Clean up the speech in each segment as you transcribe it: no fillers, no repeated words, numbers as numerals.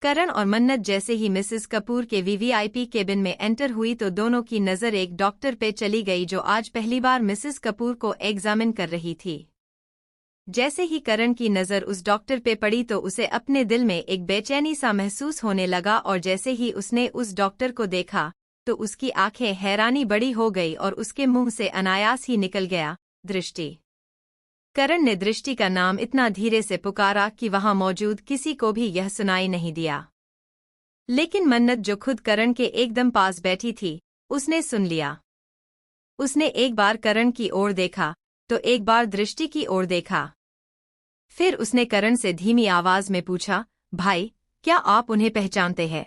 करण और मन्नत जैसे ही मिसेस कपूर के वीवीआईपी केबिन में एंटर हुई तो दोनों की नज़र एक डॉक्टर पे चली गई जो आज पहली बार मिसेस कपूर को एग्जामिन कर रही थी। जैसे ही करण की नज़र उस डॉक्टर पे पड़ी तो उसे अपने दिल में एक बेचैनी सा महसूस होने लगा और जैसे ही उसने उस डॉक्टर को देखा तो उसकी आंखें हैरानी बड़ी हो गई और उसके मुंह से अनायास ही निकल गया, दृष्टि। करण ने दृष्टि का नाम इतना धीरे से पुकारा कि वहां मौजूद किसी को भी यह सुनाई नहीं दिया। लेकिन मन्नत जो खुद करण के एकदम पास बैठी थी, उसने सुन लिया। उसने एक बार करण की ओर देखा तो एक बार दृष्टि की ओर देखा। फिर उसने करण से धीमी आवाज में पूछा, भाई, क्या आप उन्हें पहचानते हैं?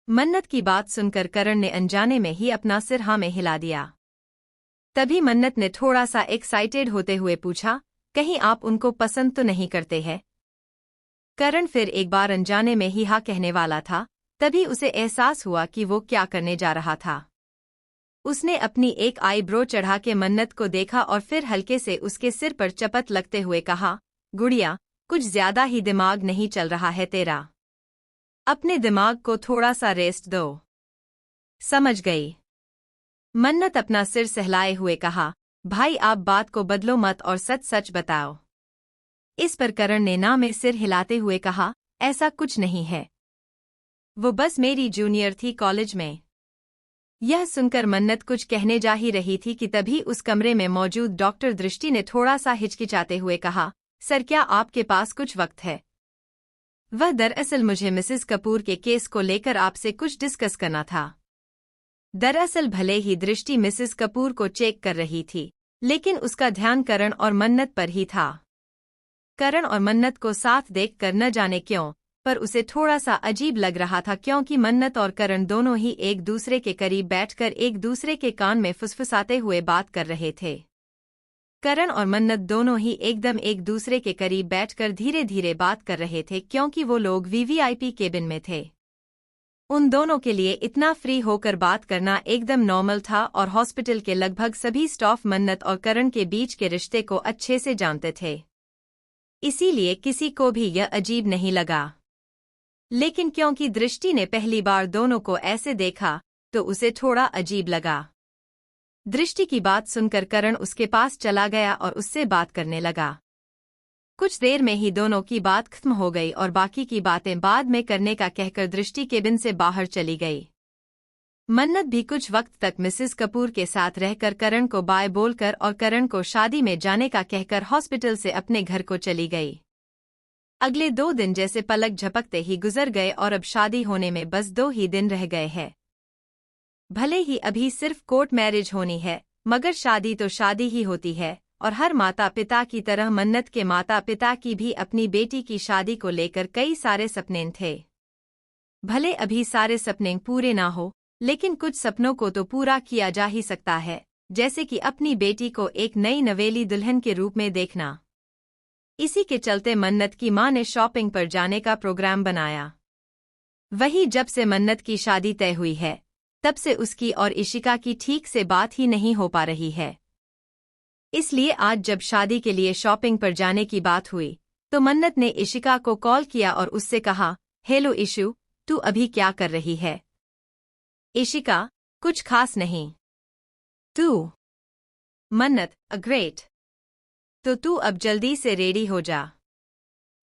मन्नत की बात सुनकर करण ने अनजाने में ही अपना सिर हाँ में हिला दिया। तभी मन्नत ने थोड़ा सा एक्साइटेड होते हुए पूछा, कहीं आप उनको पसंद तो नहीं करते हैं? करण फिर एक बार अनजाने में ही हाँ कहने वाला था, तभी उसे एहसास हुआ कि वो क्या करने जा रहा था। उसने अपनी एक आईब्रो चढ़ा के मन्नत को देखा और फिर हल्के से उसके सिर पर चपत लगते हुए कहा, गुड़िया, कुछ ज्यादा ही दिमाग नहीं चल रहा है तेरा। अपने दिमाग को थोड़ा सा रेस्ट दो। समझ गई? मन्नत अपना सिर सहलाए हुए कहा, भाई आप बात को बदलो मत और सच सच बताओ। इस पर करण ने ना में सिर हिलाते हुए कहा, ऐसा कुछ नहीं है। वो बस मेरी जूनियर थी कॉलेज में। यह सुनकर मन्नत कुछ कहने जा ही रही थी कि तभी उस कमरे में मौजूद डॉक्टर दृष्टि ने थोड़ा सा हिचकिचाते हुए कहा, सर क्या आपके पास कुछ वक्त है? वह दरअसल मुझे मिसेस कपूर के केस को लेकर आपसे कुछ डिस्कस करना था। दरअसल भले ही दृष्टि मिसेस कपूर को चेक कर रही थी, लेकिन उसका ध्यान करण और मन्नत पर ही था। करण और मन्नत को साथ देखकर न जाने क्यों, पर उसे थोड़ा सा अजीब लग रहा था क्योंकि मन्नत और करण दोनों ही एक दूसरे के करीब बैठकर एक दूसरे के कान में फुसफुसाते हुए बात कर रहे थे। करण और मन्नत दोनों ही एकदम एक दूसरे के करीब बैठकर धीरे धीरे बात कर रहे थे क्योंकि वो लोग वीवीआईपी केबिन में थे। उन दोनों के लिए इतना फ्री होकर बात करना एकदम नॉर्मल था और हॉस्पिटल के लगभग सभी स्टाफ मन्नत और करण के बीच के रिश्ते को अच्छे से जानते थे। इसीलिए किसी को भी यह अजीब नहीं लगा। लेकिन क्योंकि दृष्टि ने पहली बार दोनों को ऐसे देखा तो उसे थोड़ा अजीब लगा। दृष्टि की बात सुनकर करण उसके पास चला गया और उससे बात करने लगा। कुछ देर में ही दोनों की बात खत्म हो गई और बाकी की बातें बाद में करने का कहकर दृष्टि केबिन से बाहर चली गई। मन्नत भी कुछ वक्त तक मिसेस कपूर के साथ रहकर करण को बाय बोलकर और करण को शादी में जाने का कहकर हॉस्पिटल से अपने घर को चली गई। अगले 2 दिन जैसे पलक झपकते ही गुजर गए और अब शादी होने में बस 2 ही दिन रह गए हैं। भले ही अभी सिर्फ कोर्ट मैरिज होनी है, मगर शादी तो शादी ही होती है और हर माता पिता की तरह मन्नत के माता पिता की भी अपनी बेटी की शादी को लेकर कई सारे सपने थे। भले अभी सारे सपने पूरे ना हो, लेकिन कुछ सपनों को तो पूरा किया जा ही सकता है, जैसे कि अपनी बेटी को एक नई नवेली दुल्हन के रूप में देखना। इसी के चलते मन्नत की मां ने शॉपिंग पर जाने का प्रोग्राम बनाया। वही जब से मन्नत की शादी तय हुई है, तब से उसकी और इशिका की ठीक से बात ही नहीं हो पा रही है। इसलिए आज जब शादी के लिए शॉपिंग पर जाने की बात हुई, तो मन्नत ने इशिका को कॉल किया और उससे कहा, हेलो इशू, तू अभी क्या कर रही है? इशिका, कुछ खास नहीं। तू? मन्नत, ग्रेट। तो तू अब जल्दी से रेडी हो जा,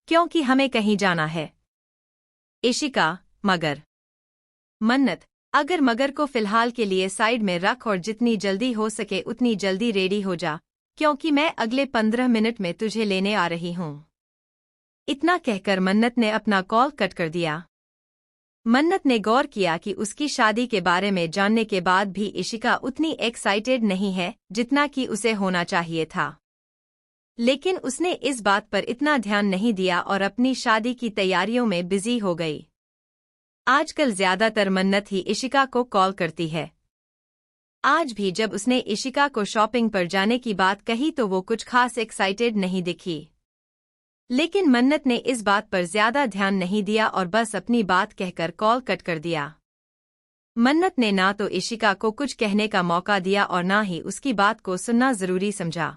क्योंकि हमें कहीं जाना है। इशिका, मगर? मन्नत, अगर मगर को फिलहाल के लिए साइड में रख और जितनी जल्दी हो सके उतनी जल्दी रेडी हो जा, क्योंकि मैं अगले 15 मिनट में तुझे लेने आ रही हूं। इतना कहकर मन्नत ने अपना कॉल कट कर दिया। मन्नत ने गौर किया कि उसकी शादी के बारे में जानने के बाद भी इशिका उतनी एक्साइटेड नहीं है जितना कि उसे होना चाहिए था। लेकिन उसने इस बात पर इतना ध्यान नहीं दिया और अपनी शादी की तैयारियों में बिजी हो गई। आजकल ज्यादातर मन्नत ही इशिका को कॉल करती है। आज भी जब उसने इशिका को शॉपिंग पर जाने की बात कही तो वो कुछ खास एक्साइटेड नहीं दिखी। लेकिन मन्नत ने इस बात पर ज्यादा ध्यान नहीं दिया और बस अपनी बात कहकर कॉल कट कर दिया। मन्नत ने ना तो इशिका को कुछ कहने का मौका दिया और ना ही उसकी बात को सुनना जरूरी समझा।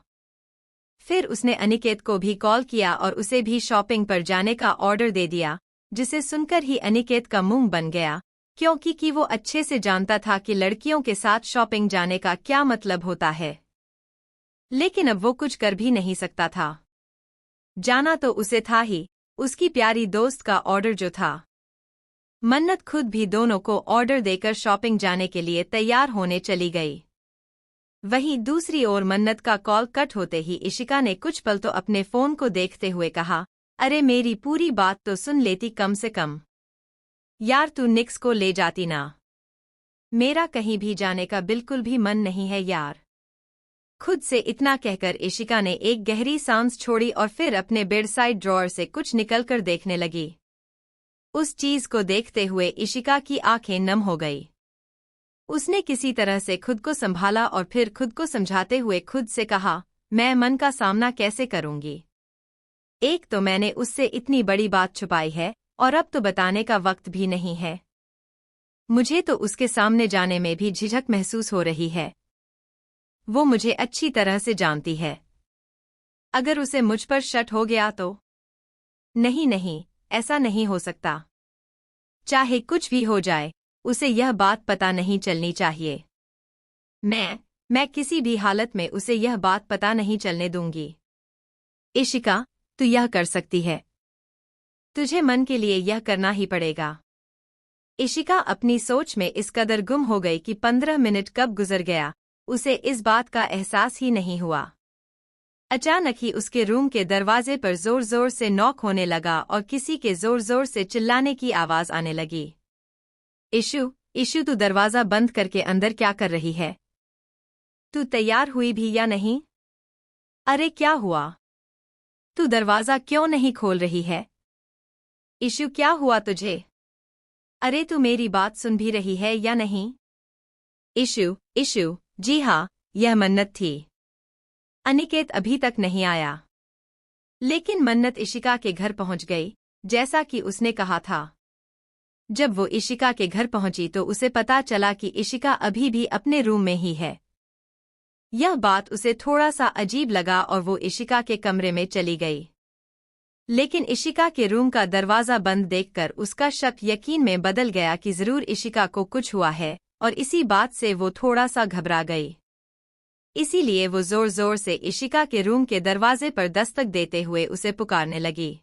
फिर उसने अनिकेत को भी कॉल किया और उसे भी शॉपिंग पर जाने का ऑर्डर दे दिया, जिसे सुनकर ही अनिकेत का मुंह बन गया, क्योंकि वो अच्छे से जानता था कि लड़कियों के साथ शॉपिंग जाने का क्या मतलब होता है। लेकिन अब वो कुछ कर भी नहीं सकता था। जाना तो उसे था ही, उसकी प्यारी दोस्त का ऑर्डर जो था। मन्नत खुद भी दोनों को ऑर्डर देकर शॉपिंग जाने के लिए तैयार होने चली गई। वहीं दूसरी ओर मन्नत का कॉल कट होते ही इशिका ने कुछ पल तो अपने फोन को देखते हुए कहा, अरे मेरी पूरी बात तो सुन लेती कम से कम। यार तू निक्स को ले जाती ना। मेरा कहीं भी जाने का बिल्कुल भी मन नहीं है यार। खुद से इतना कहकर इशिका ने एक गहरी सांस छोड़ी और फिर अपने बेडसाइड ड्रॉअर से कुछ निकलकर देखने लगी। उस चीज को देखते हुए इशिका की आंखें नम हो गई। उसने किसी तरह से खुद को संभाला और फिर खुद को समझाते हुए खुद से कहा, मैं मन का सामना कैसे करूंगी। एक तो मैंने उससे इतनी बड़ी बात छुपाई है और अब तो बताने का वक्त भी नहीं है। मुझे तो उसके सामने जाने में भी झिझक महसूस हो रही है। वो मुझे अच्छी तरह से जानती है। अगर उसे मुझ पर शक हो गया तो? नहीं नहीं, ऐसा नहीं हो सकता। चाहे कुछ भी हो जाए, उसे यह बात पता नहीं चलनी चाहिए। मैं किसी भी हालत में उसे यह बात पता नहीं चलने दूंगी। इशिका, तू यह कर सकती है। तुझे मन के लिए यह करना ही पड़ेगा। इशिका अपनी सोच में इस कदर गुम हो गई कि 15 मिनट कब गुजर गया, उसे इस बात का एहसास ही नहीं हुआ। अचानक ही उसके रूम के दरवाजे पर जोर जोर से नॉक होने लगा और किसी के जोर जोर से चिल्लाने की आवाज आने लगी। इशू तू दरवाजा बंद करके अंदर क्या कर रही है? तू तैयार हुई भी या नहीं? अरे क्या हुआ? तू दरवाजा क्यों नहीं खोल रही है? इशू क्या हुआ तुझे? अरे तू मेरी बात सुन भी रही है या नहीं? इशू, जी हाँ, यह मन्नत थी। अनिकेत अभी तक नहीं आया। लेकिन मन्नत इशिका के घर पहुंच गई, जैसा कि उसने कहा था। जब वो इशिका के घर पहुंची तो उसे पता चला कि इशिका अभी भी अपने रूम में ही है। यह बात उसे थोड़ा सा अजीब लगा और वो इशिका के कमरे में चली गई। लेकिन इशिका के रूम का दरवाजा बंद देखकर उसका शक यकीन में बदल गया कि जरूर इशिका को कुछ हुआ है, और इसी बात से वो थोड़ा सा घबरा गई। इसीलिए वो जोर जोर से इशिका के रूम के दरवाजे पर दस्तक देते हुए उसे पुकारने लगी।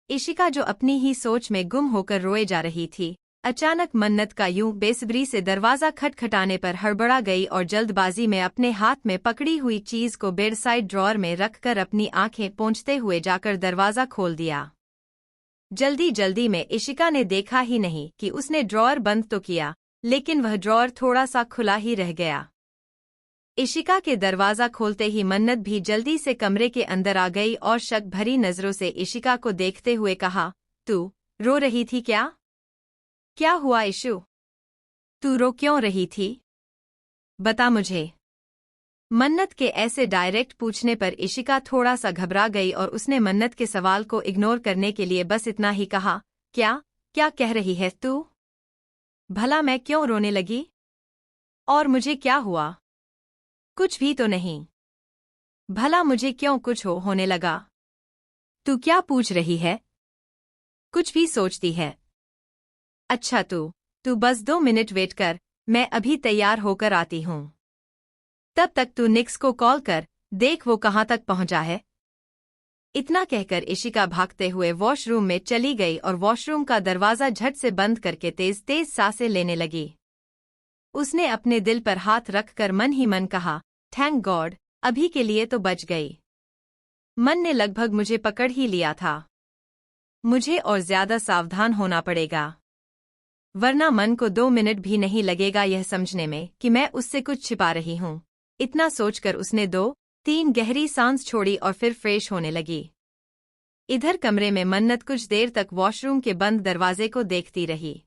इशिका जो अपनी ही सोच में गुम होकर रोए जा रही थी, अचानक मन्नत का यूं बेसब्री से दरवाजा खटखटाने पर हड़बड़ा गई और जल्दबाजी में अपने हाथ में पकड़ी हुई चीज को बेडसाइड ड्रॉअर में रखकर अपनी आंखें पोंछते हुए जाकर दरवाजा खोल दिया। जल्दी जल्दी में इशिका ने देखा ही नहीं कि उसने ड्रॉअर बंद तो किया, लेकिन वह ड्रॉअर थोड़ा सा खुला ही रह गया। इशिका के दरवाजा खोलते ही मन्नत भी जल्दी से कमरे के अंदर आ गई और शक भरी नजरों से इशिका को देखते हुए कहा, तू रो रही थी क्या? क्या हुआ इशू? तू रो क्यों रही थी? बता मुझे। मन्नत के ऐसे डायरेक्ट पूछने पर इशिका थोड़ा सा घबरा गई और उसने मन्नत के सवाल को इग्नोर करने के लिए बस इतना ही कहा, क्या कह रही है तू? भला मैं क्यों रोने लगी? और मुझे क्या हुआ? कुछ भी तो नहीं। भला मुझे क्यों कुछ होने लगा? तू क्या पूछ रही है? कुछ भी सोचती है। अच्छा तू बस 2 मिनट वेट कर, मैं अभी तैयार होकर आती हूँ। तब तक तू निक्स को कॉल कर, देख वो कहाँ तक पहुँचा है। इतना कहकर इशिका भागते हुए वॉशरूम में चली गई और वॉशरूम का दरवाजा झट से बंद करके तेज तेज सांसें लेने लगी। उसने अपने दिल पर हाथ रखकर मन ही मन कहा, थैंक गॉड, अभी के लिए तो बच गई। मन ने लगभग मुझे पकड़ ही लिया था। मुझे और ज्यादा सावधान होना पड़ेगा, वरना मन को 2 मिनट भी नहीं लगेगा यह समझने में कि मैं उससे कुछ छिपा रही हूँ। इतना सोचकर उसने 2-3 गहरी सांस छोड़ी और फिर फ्रेश होने लगी। इधर कमरे में मन्नत कुछ देर तक वॉशरूम के बंद दरवाजे को देखती रही।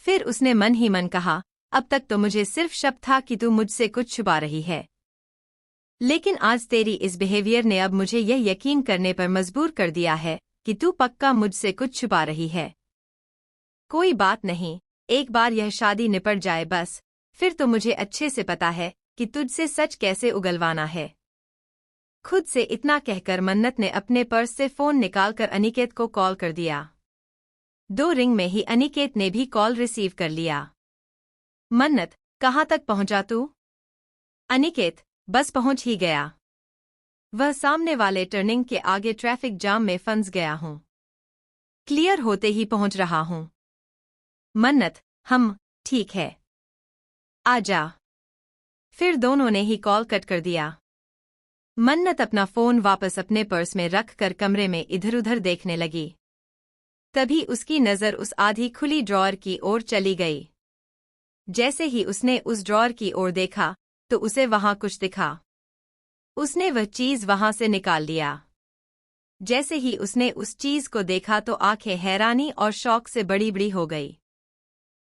फिर उसने मन ही मन कहा, अब तक तो मुझे सिर्फ शक था कि तू मुझसे कुछ छुपा रही है, लेकिन आज तेरी इस बिहेवियर ने अब मुझे यह यकीन करने पर मजबूर कर दिया है कि तू पक्का मुझसे कुछ छुपा रही है। कोई बात नहीं, एक बार यह शादी निपट जाए बस, फिर तो मुझे अच्छे से पता है कि तुझसे सच कैसे उगलवाना है। खुद से इतना कहकर मन्नत ने अपने पर्स से फोन निकालकर अनिकेत को कॉल कर दिया। 2 रिंग में ही अनिकेत ने भी कॉल रिसीव कर लिया। मन्नत, कहाँ तक पहुंचा तू? अनिकेत, बस पहुंच ही गया। वह सामने वाले टर्निंग के आगे ट्रैफिक जाम में फंस गया हूं। क्लियर होते ही पहुंच रहा हूं। मन्नत, ठीक है। आजा। फिर दोनों ने ही कॉल कट कर दिया। मन्नत अपना फोन वापस अपने पर्स में रख कर कमरे में इधर-उधर देखने लगी। तभी उसकी नजर उस आधी खुली ड्रॉअर की ओर चली गई। जैसे ही उसने उस ड्रॉअर की ओर देखा तो उसे वहां कुछ दिखा। उसने वह चीज वहां से निकाल लिया। जैसे ही उसने उस चीज को देखा तो आंखें हैरानी और शौक से बड़ी-बड़ी हो गई।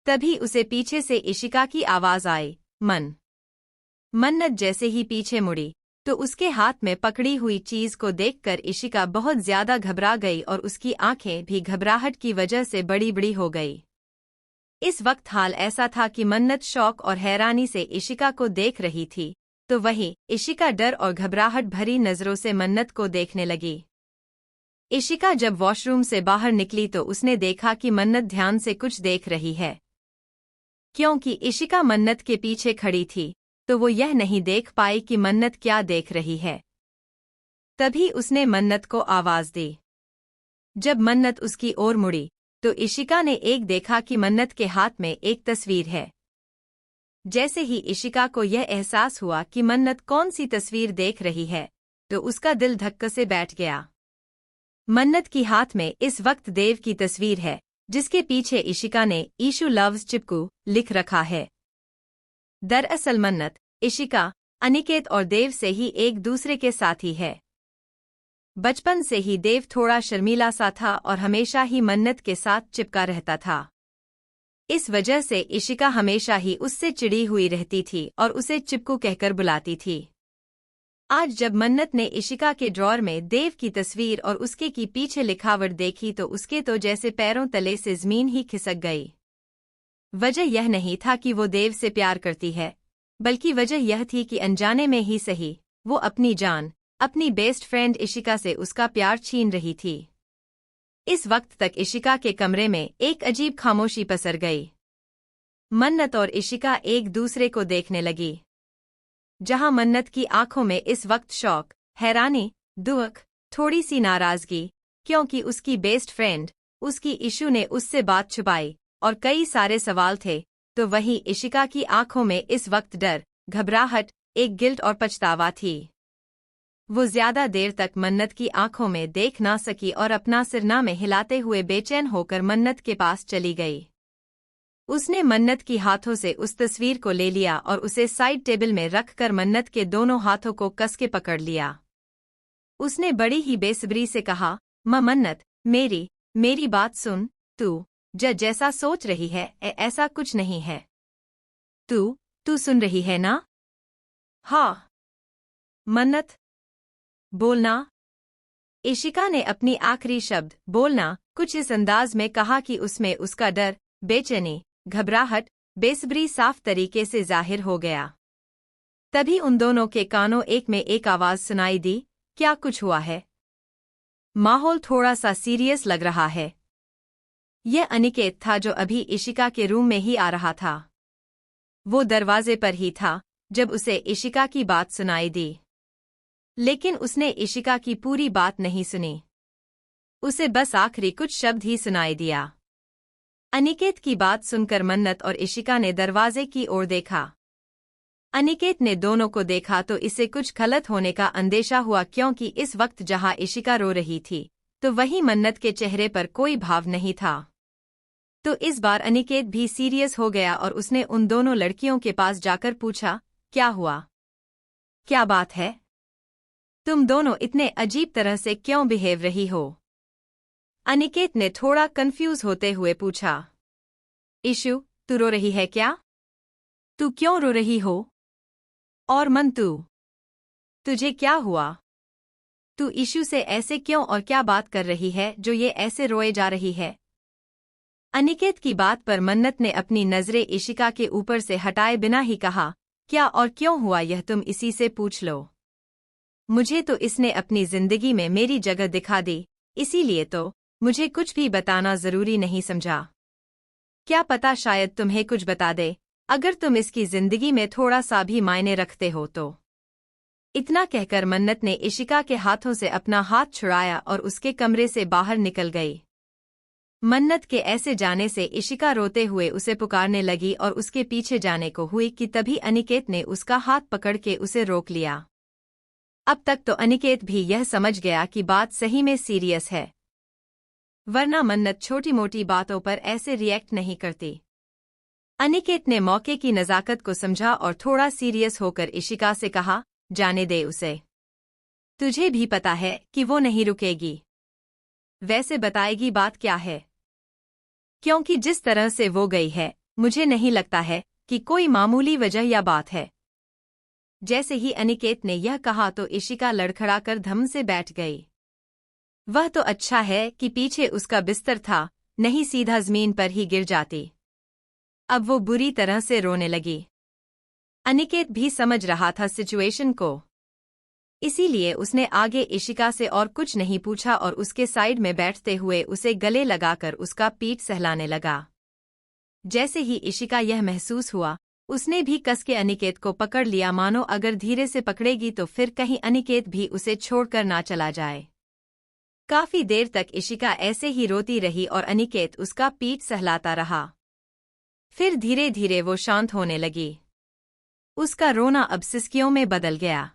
तभी उसे पीछे से इशिका की आवाज आई, मन्नत जैसे ही पीछे मुड़ी तो उसके हाथ में पकड़ी हुई चीज को देखकर इशिका बहुत ज्यादा घबरा गई और उसकी आंखें भी घबराहट की वजह से बड़ी-बड़ी हो गई। इस वक्त हाल ऐसा था कि मन्नत शौक और हैरानी से इशिका को देख रही थी, तो वहीं इशिका डर और घबराहट भरी नजरों से मन्नत को देखने लगी। इशिका जब वॉशरूम से बाहर निकली तो उसने देखा कि मन्नत ध्यान से कुछ देख रही है। क्योंकि इशिका मन्नत के पीछे खड़ी थी तो वो यह नहीं देख पाई कि मन्नत क्या देख रही है। तभी उसने मन्नत को आवाज दी। जब मन्नत उसकी ओर मुड़ी तो इशिका ने एक देखा कि मन्नत के हाथ में एक तस्वीर है। जैसे ही इशिका को यह एहसास हुआ कि मन्नत कौन सी तस्वीर देख रही है तो उसका दिल धक्का से बैठ गया। मन्नत की हाथ में इस वक्त देव की तस्वीर है, जिसके पीछे इशिका ने ईशू लव्स चिपकू लिख रखा है। दरअसल मन्नत, इशिका, अनिकेत और देव से ही एक दूसरे के साथी है। बचपन से ही देव थोड़ा शर्मीला सा था और हमेशा ही मन्नत के साथ चिपका रहता था। इस वजह से इशिका हमेशा ही उससे चिढ़ी हुई रहती थी और उसे चिपकू कहकर बुलाती थी। आज जब मन्नत ने इशिका के ड्रॉअर में देव की तस्वीर और उसके की पीछे लिखावट देखी तो उसके तो जैसे पैरों तले से जमीन ही खिसक गई। वजह यह नहीं था कि वो देव से प्यार करती है, बल्कि वजह यह थी कि अनजाने में ही सही, वो अपनी जान, अपनी बेस्ट फ्रेंड इशिका से उसका प्यार छीन रही थी। इस वक्त तक इशिका के कमरे में एक अजीब खामोशी पसर गई। मन्नत और इशिका एक दूसरे को देखने लगी। जहां मन्नत की आंखों में इस वक्त शौक, हैरानी, दुख, थोड़ी सी नाराजगी, क्योंकि उसकी बेस्ट फ्रेंड, उसकी इशू ने उससे बात छुपाई, और कई सारे सवाल थे, तो वहीं इशिका की आंखों में इस वक्त डर, घबराहट, एक गिल्ट और पछतावा थी। वो ज्यादा देर तक मन्नत की आंखों में देख ना सकी और अपना सिरना में हिलाते हुए बेचैन होकर मन्नत के पास चली गई। उसने मन्नत की हाथों से उस तस्वीर को ले लिया और उसे साइड टेबल में रखकर मन्नत के दोनों हाथों को कस के पकड़ लिया। उसने बड़ी ही बेसब्री से कहा, मन्नत, मेरी बात सुन, तू जैसा सोच रही है ऐसा कुछ नहीं है। तू सुन रही है ना? हाँ। मन्नत, बोलना। इशिका ने अपनी आखिरी शब्द बोलना कुछ इस अंदाज में कहा कि उसमें उसका डर, बेचैनी, घबराहट, बेसब्री साफ तरीके से जाहिर हो गया। तभी उन दोनों के कानों एक में एक आवाज सुनाई दी, क्या कुछ हुआ है? माहौल थोड़ा सा सीरियस लग रहा है। यह अनिकेत था जो अभी इशिका के रूम में ही आ रहा था। वो दरवाजे पर ही था जब उसे इशिका की बात सुनाई दी। लेकिन उसने इशिका की पूरी बात नहीं सुनी। उसे बस आखिरी कुछ शब्द ही सुनाई दिया। अनिकेत की बात सुनकर मन्नत और इशिका ने दरवाजे की ओर देखा। अनिकेत ने दोनों को देखा तो इसे कुछ गलत होने का अंदेशा हुआ, क्योंकि इस वक्त जहां इशिका रो रही थी तो वहीं मन्नत के चेहरे पर कोई भाव नहीं था। तो इस बार अनिकेत भी सीरियस हो गया और उसने उन दोनों लड़कियों के पास जाकर पूछा, क्या हुआ? क्या बात है? तुम दोनों इतने अजीब तरह से क्यों बिहेव रही हो? अनिकेत ने थोड़ा कंफ्यूज होते हुए पूछा। इशू, तू रो रही है क्या? तू क्यों रो रही हो? और तुझे क्या हुआ? तू इशू से ऐसे क्यों और क्या बात कर रही है जो ये ऐसे रोए जा रही है? अनिकेत की बात पर मन्नत ने अपनी नजरें इशिका के ऊपर से हटाए बिना ही कहा, क्या और क्यों हुआ यह तुम इसी से पूछ लो। मुझे तो इसने अपनी जिंदगी में मेरी जगह दिखा दी, इसीलिए तो मुझे कुछ भी बताना जरूरी नहीं समझा। क्या पता शायद तुम्हें कुछ बता दे, अगर तुम इसकी जिंदगी में थोड़ा सा भी मायने रखते हो तो। इतना कहकर मन्नत ने इशिका के हाथों से अपना हाथ छुड़ाया और उसके कमरे से बाहर निकल गई। मन्नत के ऐसे जाने से इशिका रोते हुए उसे पुकारने लगी और उसके पीछे जाने को हुई कि तभी अनिकेत ने उसका हाथ पकड़ के उसे रोक लिया। अब तक तो अनिकेत भी यह समझ गया कि बात सही में सीरियस है, वरना मन्नत छोटी मोटी बातों पर ऐसे रिएक्ट नहीं करती। अनिकेत ने मौके की नज़ाकत को समझा और थोड़ा सीरियस होकर इशिका से कहा, जाने दे उसे। तुझे भी पता है कि वो नहीं रुकेगी। वैसे बताएगी बात क्या है? क्योंकि जिस तरह से वो गई है, मुझे नहीं लगता है कि कोई मामूली वजह या बात है। जैसे ही अनिकेत ने यह कहा तो इशिका लड़खड़ाकर धम से बैठ गई। वह तो अच्छा है कि पीछे उसका बिस्तर था, नहीं सीधा जमीन पर ही गिर जाती। अब वो बुरी तरह से रोने लगी। अनिकेत भी समझ रहा था सिचुएशन को, इसीलिए उसने आगे इशिका से और कुछ नहीं पूछा और उसके साइड में बैठते हुए उसे गले लगाकर उसका पीठ सहलाने लगा। जैसे ही इशिका यह महसूस हुआ, उसने भी कस के अनिकेत को पकड़ लिया, मानो अगर धीरे से पकड़ेगी तो फिर कहीं अनिकेत भी उसे छोड़कर ना चला जाए। काफी देर तक इशिका ऐसे ही रोती रही और अनिकेत उसका पीठ सहलाता रहा। फिर धीरे धीरे वो शांत होने लगी। उसका रोना अब सिसकियों में बदल गया।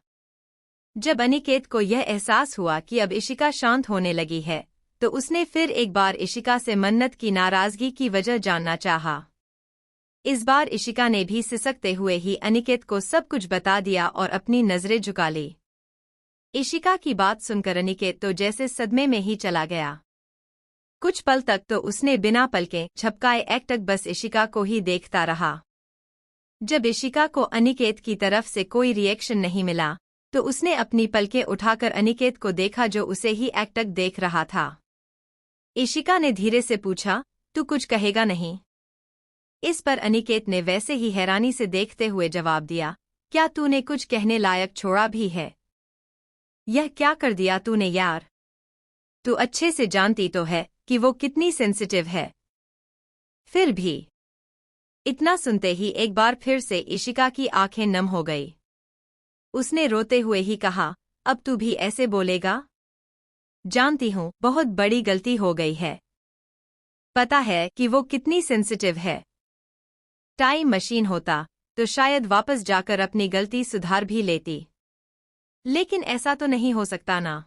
जब अनिकेत को यह एहसास हुआ कि अब इशिका शांत होने लगी है, तो उसने फिर एक बार इशिका से मन्नत की नाराजगी की वजह जानना चाहा। इस बार इशिका ने भी सिसकते हुए ही अनिकेत को सब कुछ बता दिया और अपनी नजरें झुका ली। इशिका की बात सुनकर अनिकेत तो जैसे सदमे में ही चला गया। कुछ पल तक तो उसने बिना पलकें झपकाए एकटक बस इशिका को ही देखता रहा। जब इशिका को अनिकेत की तरफ से कोई रिएक्शन नहीं मिला, तो उसने अपनी पलकें उठाकर अनिकेत को देखा जो उसे ही एकटक देख रहा था। इशिका ने धीरे से पूछा, तू कुछ कहेगा नहीं? इस पर अनिकेत ने वैसे ही हैरानी से देखते हुए जवाब दिया, क्या तूने कुछ कहने लायक छोड़ा भी है? यह क्या कर दिया तूने यार? तू अच्छे से जानती तो है कि वो कितनी सेंसिटिव है। फिर भी। इतना सुनते ही एक बार फिर से इशिका की आंखें नम हो गई। उसने रोते हुए ही कहा, अब तू भी ऐसे बोलेगा? जानती हूँ बहुत बड़ी गलती हो गई है। पता है कि वो कितनी सेंसिटिव है। टाइम मशीन होता तो शायद वापस जाकर अपनी गलती सुधार भी लेती, लेकिन ऐसा तो नहीं हो सकता ना।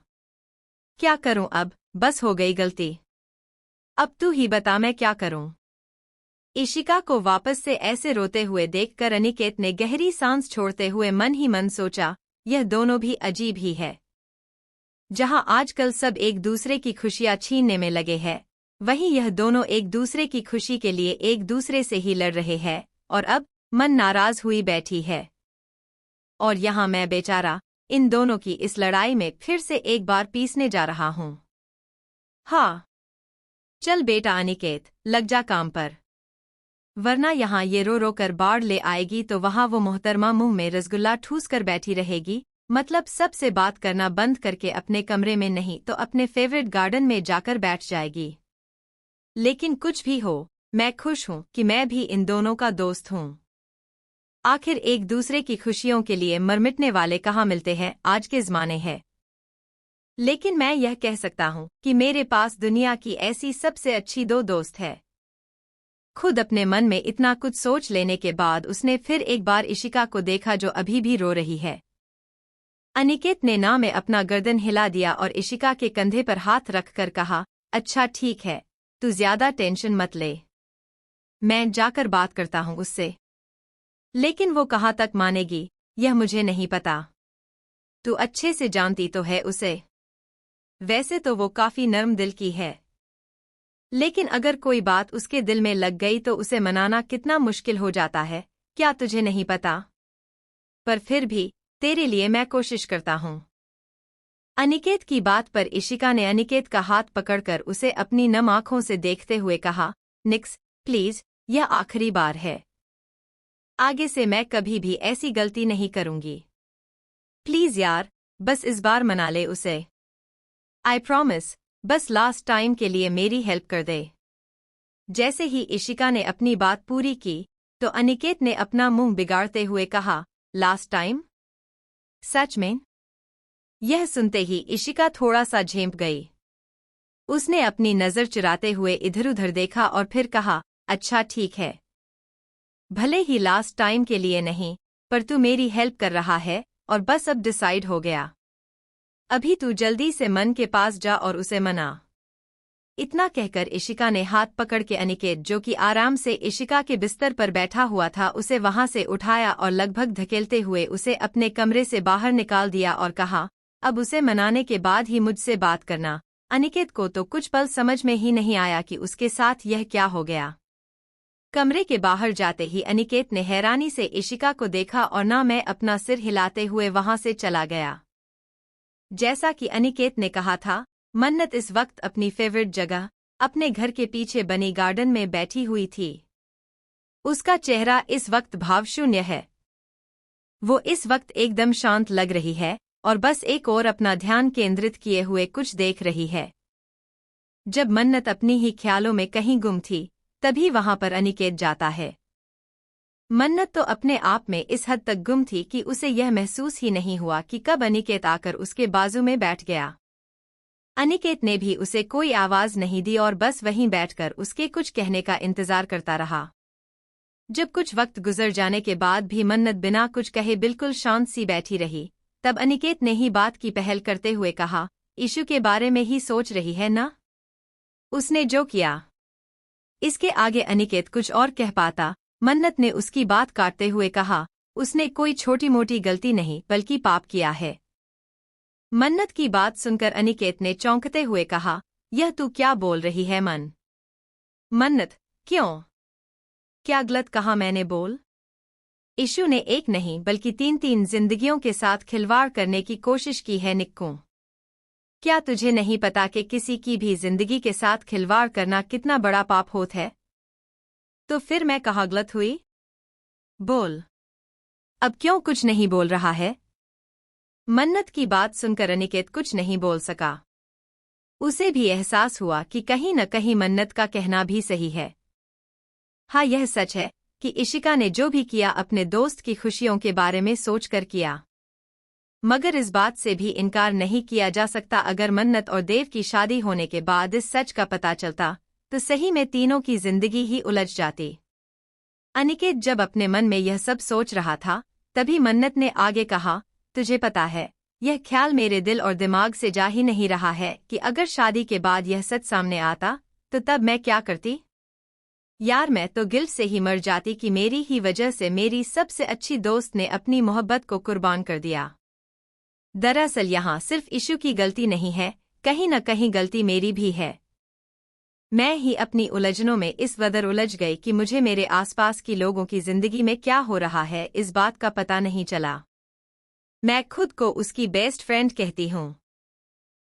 क्या करूं अब, बस हो गई गलती। अब तू ही बता मैं क्या करूं? इशिका को वापस से ऐसे रोते हुए देखकर अनिकेत ने गहरी सांस छोड़ते हुए मन ही मन सोचा, यह दोनों भी अजीब ही है। जहां आजकल सब एक दूसरे की खुशियां छीनने में लगे हैं, वहीं यह दोनों एक दूसरे की खुशी के लिए एक दूसरे से ही लड़ रहे हैं, और अब मन नाराज हुई बैठी है। और यहाँ मैं बेचारा इन दोनों की इस लड़ाई में फिर से एक बार पीसने जा रहा हूँ। हाँ, चल बेटा अनिकेत, लग जा काम पर, वरना यहाँ ये रो रो कर बाढ़ ले आएगी तो वहाँ वो मोहतरमा मुंह में रसगुल्ला ठूस कर बैठी रहेगी। मतलब सबसे बात करना बंद करके अपने कमरे में नहीं तो अपने फेवरेट गार्डन में जाकर बैठ जाएगी। लेकिन कुछ भी हो, मैं खुश हूँ कि मैं भी इन दोनों का दोस्त हूँ। आखिर एक दूसरे की खुशियों के लिए मरमिटने वाले कहाँ मिलते हैं आज के ज़माने हैं। लेकिन मैं यह कह सकता हूँ कि मेरे पास दुनिया की ऐसी सबसे अच्छी दो दोस्त है। खुद अपने मन में इतना कुछ सोच लेने के बाद उसने फिर एक बार इशिका को देखा जो अभी भी रो रही है। अनिकेत ने ना में अपना गर्दन हिला दिया और इशिका के कंधे पर हाथ रखकर कहा, अच्छा ठीक है, तू ज्यादा टेंशन मत ले, मैं जाकर बात करता हूँ उससे। लेकिन वो कहाँ तक मानेगी यह मुझे नहीं पता। तू अच्छे से जानती तो है उसे। वैसे तो वो काफी नर्म दिल की है, लेकिन अगर कोई बात उसके दिल में लग गई तो उसे मनाना कितना मुश्किल हो जाता है, क्या तुझे नहीं पता? पर फिर भी तेरे लिए मैं कोशिश करता हूँ। अनिकेत की बात पर इशिका ने अनिकेत का हाथ पकड़कर उसे अपनी नम आंखों से देखते हुए कहा, निक्स प्लीज, यह आखिरी बार है। आगे से मैं कभी भी ऐसी गलती नहीं करूंगी। प्लीज यार, बस इस बार मना ले उसे। आई प्रॉमिस, बस लास्ट टाइम के लिए मेरी हेल्प कर दे। जैसे ही इशिका ने अपनी बात पूरी की तो अनिकेत ने अपना मुंह बिगाड़ते हुए कहा, लास्ट टाइम? सच में? यह सुनते ही इशिका थोड़ा सा झेंप गई। उसने अपनी नज़र चुराते हुए इधर-उधर देखा और फिर कहा, अच्छा ठीक है। भले ही लास्ट टाइम के लिए नहीं, पर तू मेरी हेल्प कर रहा है और बस अब डिसाइड हो गया। अभी तू जल्दी से मन के पास जा और उसे मना। इतना कहकर इशिका ने हाथ पकड़ के अनिकेत, जो कि आराम से इशिका के बिस्तर पर बैठा हुआ था, उसे वहां से उठाया और लगभग धकेलते हुए उसे अपने कमरे से बाहर निकाल दिया और कहा, अब उसे मनाने के बाद ही मुझसे बात करना। अनिकेत को तो कुछ पल समझ में ही नहीं आया कि उसके साथ यह क्या हो गया। कमरे के बाहर जाते ही अनिकेत ने हैरानी से इशिका को देखा और ना मैं अपना सिर हिलाते हुए वहां से चला गया। जैसा कि अनिकेत ने कहा था, मन्नत इस वक्त अपनी फेवरेट जगह, अपने घर के पीछे बनी गार्डन में बैठी हुई थी। उसका चेहरा इस वक्त भावशून्य है। वो इस वक्त एकदम शांत लग रही है और बस एक और अपना ध्यान केंद्रित किए हुए कुछ देख रही है। जब मन्नत अपनी ही ख्यालों में कहीं गुम थी, तभी वहां पर अनिकेत जाता है। मन्नत तो अपने आप में इस हद तक गुम थी कि उसे यह महसूस ही नहीं हुआ कि कब अनिकेत आकर उसके बाजू में बैठ गया। अनिकेत ने भी उसे कोई आवाज नहीं दी और बस वहीं बैठकर उसके कुछ कहने का इंतजार करता रहा। जब कुछ वक्त गुजर जाने के बाद भी मन्नत बिना कुछ कहे बिल्कुल शांत सी बैठी रही, तब अनिकेत ने ही बात की पहल करते हुए कहा, इशू के बारे में ही सोच रही है ना? उसने जो किया। इसके आगे अनिकेत कुछ और कह पाता। मन्नत ने उसकी बात काटते हुए कहा, उसने कोई छोटी मोटी गलती नहीं बल्कि पाप किया है। मन्नत की बात सुनकर अनिकेत ने चौंकते हुए कहा, यह तू क्या बोल रही है मन्नत, क्यों? क्या गलत कहा मैंने? बोल। इशू ने एक नहीं बल्कि 3 जिंदगियों के साथ खिलवाड़ करने की कोशिश की है निक्कू। क्या तुझे नहीं पता कि किसी की भी जिंदगी के साथ खिलवाड़ करना कितना बड़ा पाप होता है? तो फिर मैं कहाँ गलत हुई? बोल। अब क्यों कुछ नहीं बोल रहा है? मन्नत की बात सुनकर अनिकेत कुछ नहीं बोल सका। उसे भी एहसास हुआ कि कहीं न कहीं मन्नत का कहना भी सही है। हाँ, यह सच है कि इशिका ने जो भी किया अपने दोस्त की खुशियों के बारे में सोचकर किया। मगर इस बात से भी इनकार नहीं किया जा सकता, अगर मन्नत और देव की शादी होने के बाद इस सच का पता चलता तो सही में तीनों की जिंदगी ही उलझ जाती। अनिकेत जब अपने मन में यह सब सोच रहा था, तभी मन्नत ने आगे कहा, तुझे पता है, यह ख्याल मेरे दिल और दिमाग से जा ही नहीं रहा है कि अगर शादी के बाद यह सच सामने आता तो तब मैं क्या करती? यार, मैं तो गिल्ट से ही मर जाती कि मेरी ही वजह से मेरी सबसे अच्छी दोस्त ने अपनी मोहब्बत को कुर्बान कर दिया। दरअसल यहाँ सिर्फ इशू की गलती नहीं है, कहीं न कहीं गलती मेरी भी है। मैं ही अपनी उलझनों में इस कदर उलझ गई कि मुझे मेरे आसपास की लोगों की जिंदगी में क्या हो रहा है इस बात का पता नहीं चला। मैं खुद को उसकी बेस्ट फ्रेंड कहती हूँ।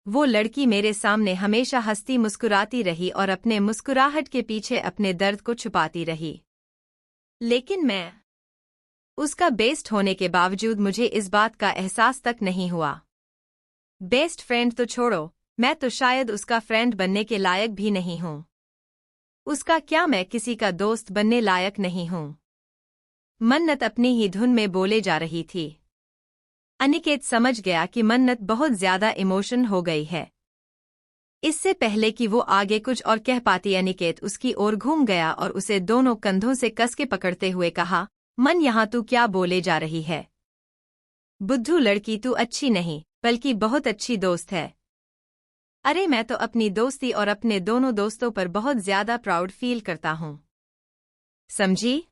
वो लड़की मेरे सामने हमेशा हंसती मुस्कुराती रही और अपने मुस्कुराहट के पीछे अपने दर्द को छुपाती रही। लेकिन मैं उसका बेस्ट होने के बावजूद मुझे इस बात का एहसास तक नहीं हुआ। बेस्ट फ्रेंड तो छोड़ो, मैं तो शायद उसका फ्रेंड बनने के लायक भी नहीं हूँ। उसका क्या, मैं किसी का दोस्त बनने लायक नहीं हूँ। मन्नत अपनी ही धुन में बोले जा रही थी। अनिकेत समझ गया कि मन्नत बहुत ज्यादा इमोशन हो गई है। इससे पहले कि वो आगे कुछ और कह पाती, अनिकेत उसकी ओर घूम गया और उसे दोनों कंधों से कस के पकड़ते हुए कहा, यहाँ तू क्या बोले जा रही है? बुद्धू लड़की, तू अच्छी नहीं बल्कि बहुत अच्छी दोस्त है। अरे, मैं तो अपनी दोस्ती और अपने दोनों दोस्तों पर बहुत ज्यादा प्राउड फील करता हूँ। समझी?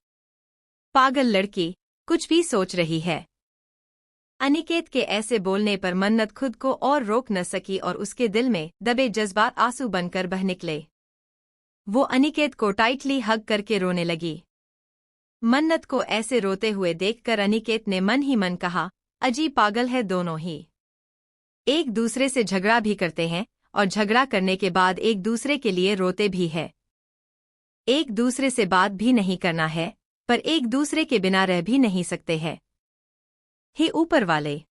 पागल लड़की, कुछ भी सोच रही है। अनिकेत के ऐसे बोलने पर मन्नत खुद को और रोक न सकी और उसके दिल में दबे जज्बात आंसू बनकर बह निकले। वो अनिकेत को टाइटली हग करके रोने लगी। मन्नत को ऐसे रोते हुए देखकर अनिकेत ने मन ही मन कहा, अजीब पागल है दोनों ही। एक दूसरे से झगड़ा भी करते हैं और झगड़ा करने के बाद एक दूसरे के लिए रोते भी है। एक दूसरे से बात भी नहीं करना है, पर एक दूसरे के बिना रह भी नहीं सकते हैं। हे ऊपर वाले,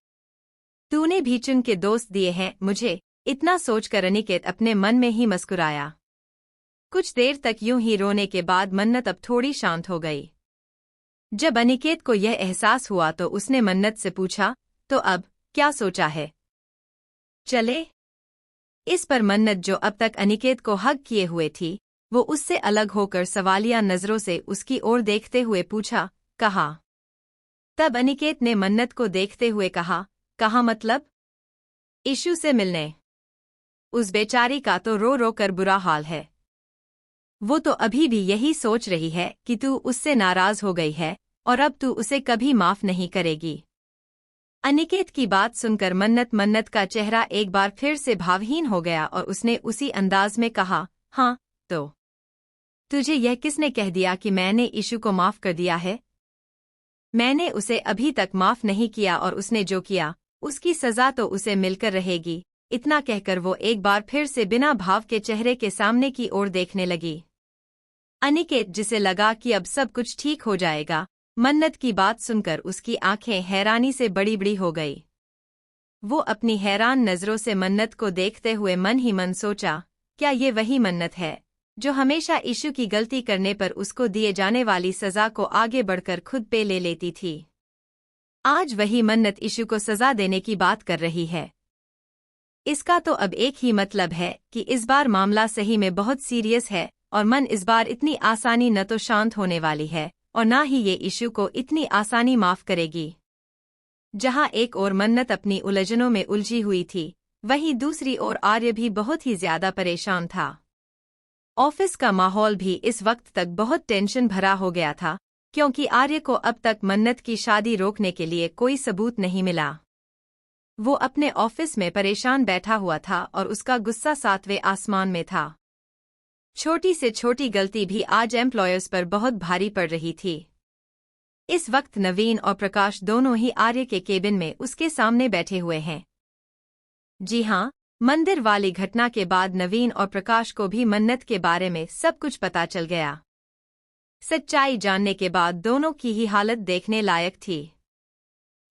तूने भी चुन के दोस्त दिए हैं मुझे, इतना सोचकर अनिकेत अपने मन में ही मुस्कुराया। कुछ देर तक यूं ही रोने के बाद मन्नत अब थोड़ी शांत हो गई। जब अनिकेत को यह एहसास हुआ तो उसने मन्नत से पूछा, तो अब क्या सोचा है, चले? इस पर मन्नत, जो अब तक अनिकेत को हग किए हुए थी, वो उससे अलग होकर सवालिया नजरों से उसकी ओर देखते हुए पूछा, कहाँ? तब अनिकेत ने मन्नत को देखते हुए कहा, कहाँ मतलब? इशू से मिलने। उस बेचारी का तो रो रो कर बुरा हाल है। वो तो अभी भी यही सोच रही है कि तू उससे नाराज हो गई है और अब तू उसे कभी माफ नहीं करेगी। अनिकेत की बात सुनकर मन्नत का चेहरा एक बार फिर से भावहीन हो गया और उसने उसी अंदाज में कहा, हाँ तो तुझे यह किसने कह दिया कि मैंने इशू को माफ कर दिया है? मैंने उसे अभी तक माफ नहीं किया और उसने जो किया उसकी सजा तो उसे मिलकर रहेगी। इतना कहकर वो एक बार फिर से बिना भाव के चेहरे के सामने की ओर देखने लगी। अनिकेत, जिसे लगा कि अब सब कुछ ठीक हो जाएगा, मन्नत की बात सुनकर उसकी आंखें हैरानी से बड़ी बड़ी हो गई। वो अपनी हैरान नजरों से मन्नत को देखते हुए मन ही मन सोचा, क्या ये वही मन्नत है जो हमेशा इशू की गलती करने पर उसको दिए जाने वाली सजा को आगे बढ़कर खुद पे ले लेती थी? आज वही मन्नत इशू को सजा देने की बात कर रही है। इसका तो अब एक ही मतलब है कि इस बार मामला सही में बहुत सीरियस है और मन इस बार इतनी आसानी न तो शांत होने वाली है और ना ही ये इशू को इतनी आसानी माफ करेगी। जहां एक ओर मन्नत अपनी उलझनों में उलझी हुई थी, वहीं दूसरी ओर आर्य भी बहुत ही ज्यादा परेशान था। ऑफिस का माहौल भी इस वक्त तक बहुत टेंशन भरा हो गया था, क्योंकि आर्य को अब तक मन्नत की शादी रोकने के लिए कोई सबूत नहीं मिला। वो अपने ऑफिस में परेशान बैठा हुआ था और उसका गुस्सा 7वें आसमान में था। छोटी से छोटी गलती भी आज एम्प्लॉयर्स पर बहुत भारी पड़ रही थी। इस वक्त नवीन और प्रकाश दोनों ही आर्य के केबिन में उसके सामने बैठे हुए हैं। जी हाँ, मंदिर वाली घटना के बाद नवीन और प्रकाश को भी मन्नत के बारे में सब कुछ पता चल गया। सच्चाई जानने के बाद दोनों की ही हालत देखने लायक थी।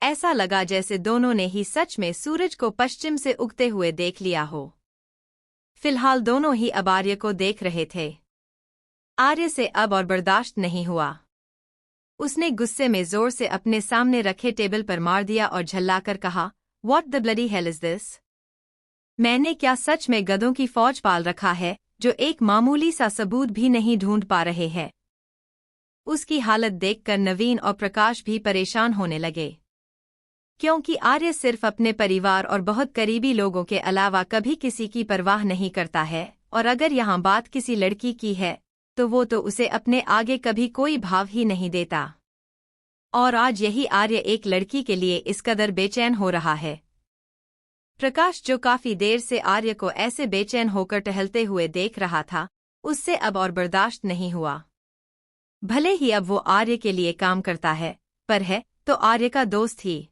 ऐसा लगा जैसे दोनों ने ही सच में सूरज को पश्चिम से उगते हुए देख लिया हो। फिलहाल दोनों ही अब आर्य को देख रहे थे। आर्य से अब और बर्दाश्त नहीं हुआ। उसने गुस्से में जोर से अपने सामने रखे टेबल पर मार दिया और झल्लाकर कहा, what the bloody hell is this? मैंने क्या सच में गधों की फौज पाल रखा है जो एक मामूली सा सबूत भी नहीं ढूंढ पा रहे हैं? उसकी हालत देखकर नवीन और प्रकाश भी परेशान होने लगे, क्योंकि आर्य सिर्फ अपने परिवार और बहुत करीबी लोगों के अलावा कभी किसी की परवाह नहीं करता है, और अगर यहाँ बात किसी लड़की की है तो वो तो उसे अपने आगे कभी कोई भाव ही नहीं देता। और आज यही आर्य एक लड़की के लिए इस कदर बेचैन हो रहा है। प्रकाश, जो काफी देर से आर्य को ऐसे बेचैन होकर टहलते हुए देख रहा था, उससे अब और बर्दाश्त नहीं हुआ। भले ही अब वो आर्य के लिए काम करता है, पर है तो आर्य का दोस्त ही।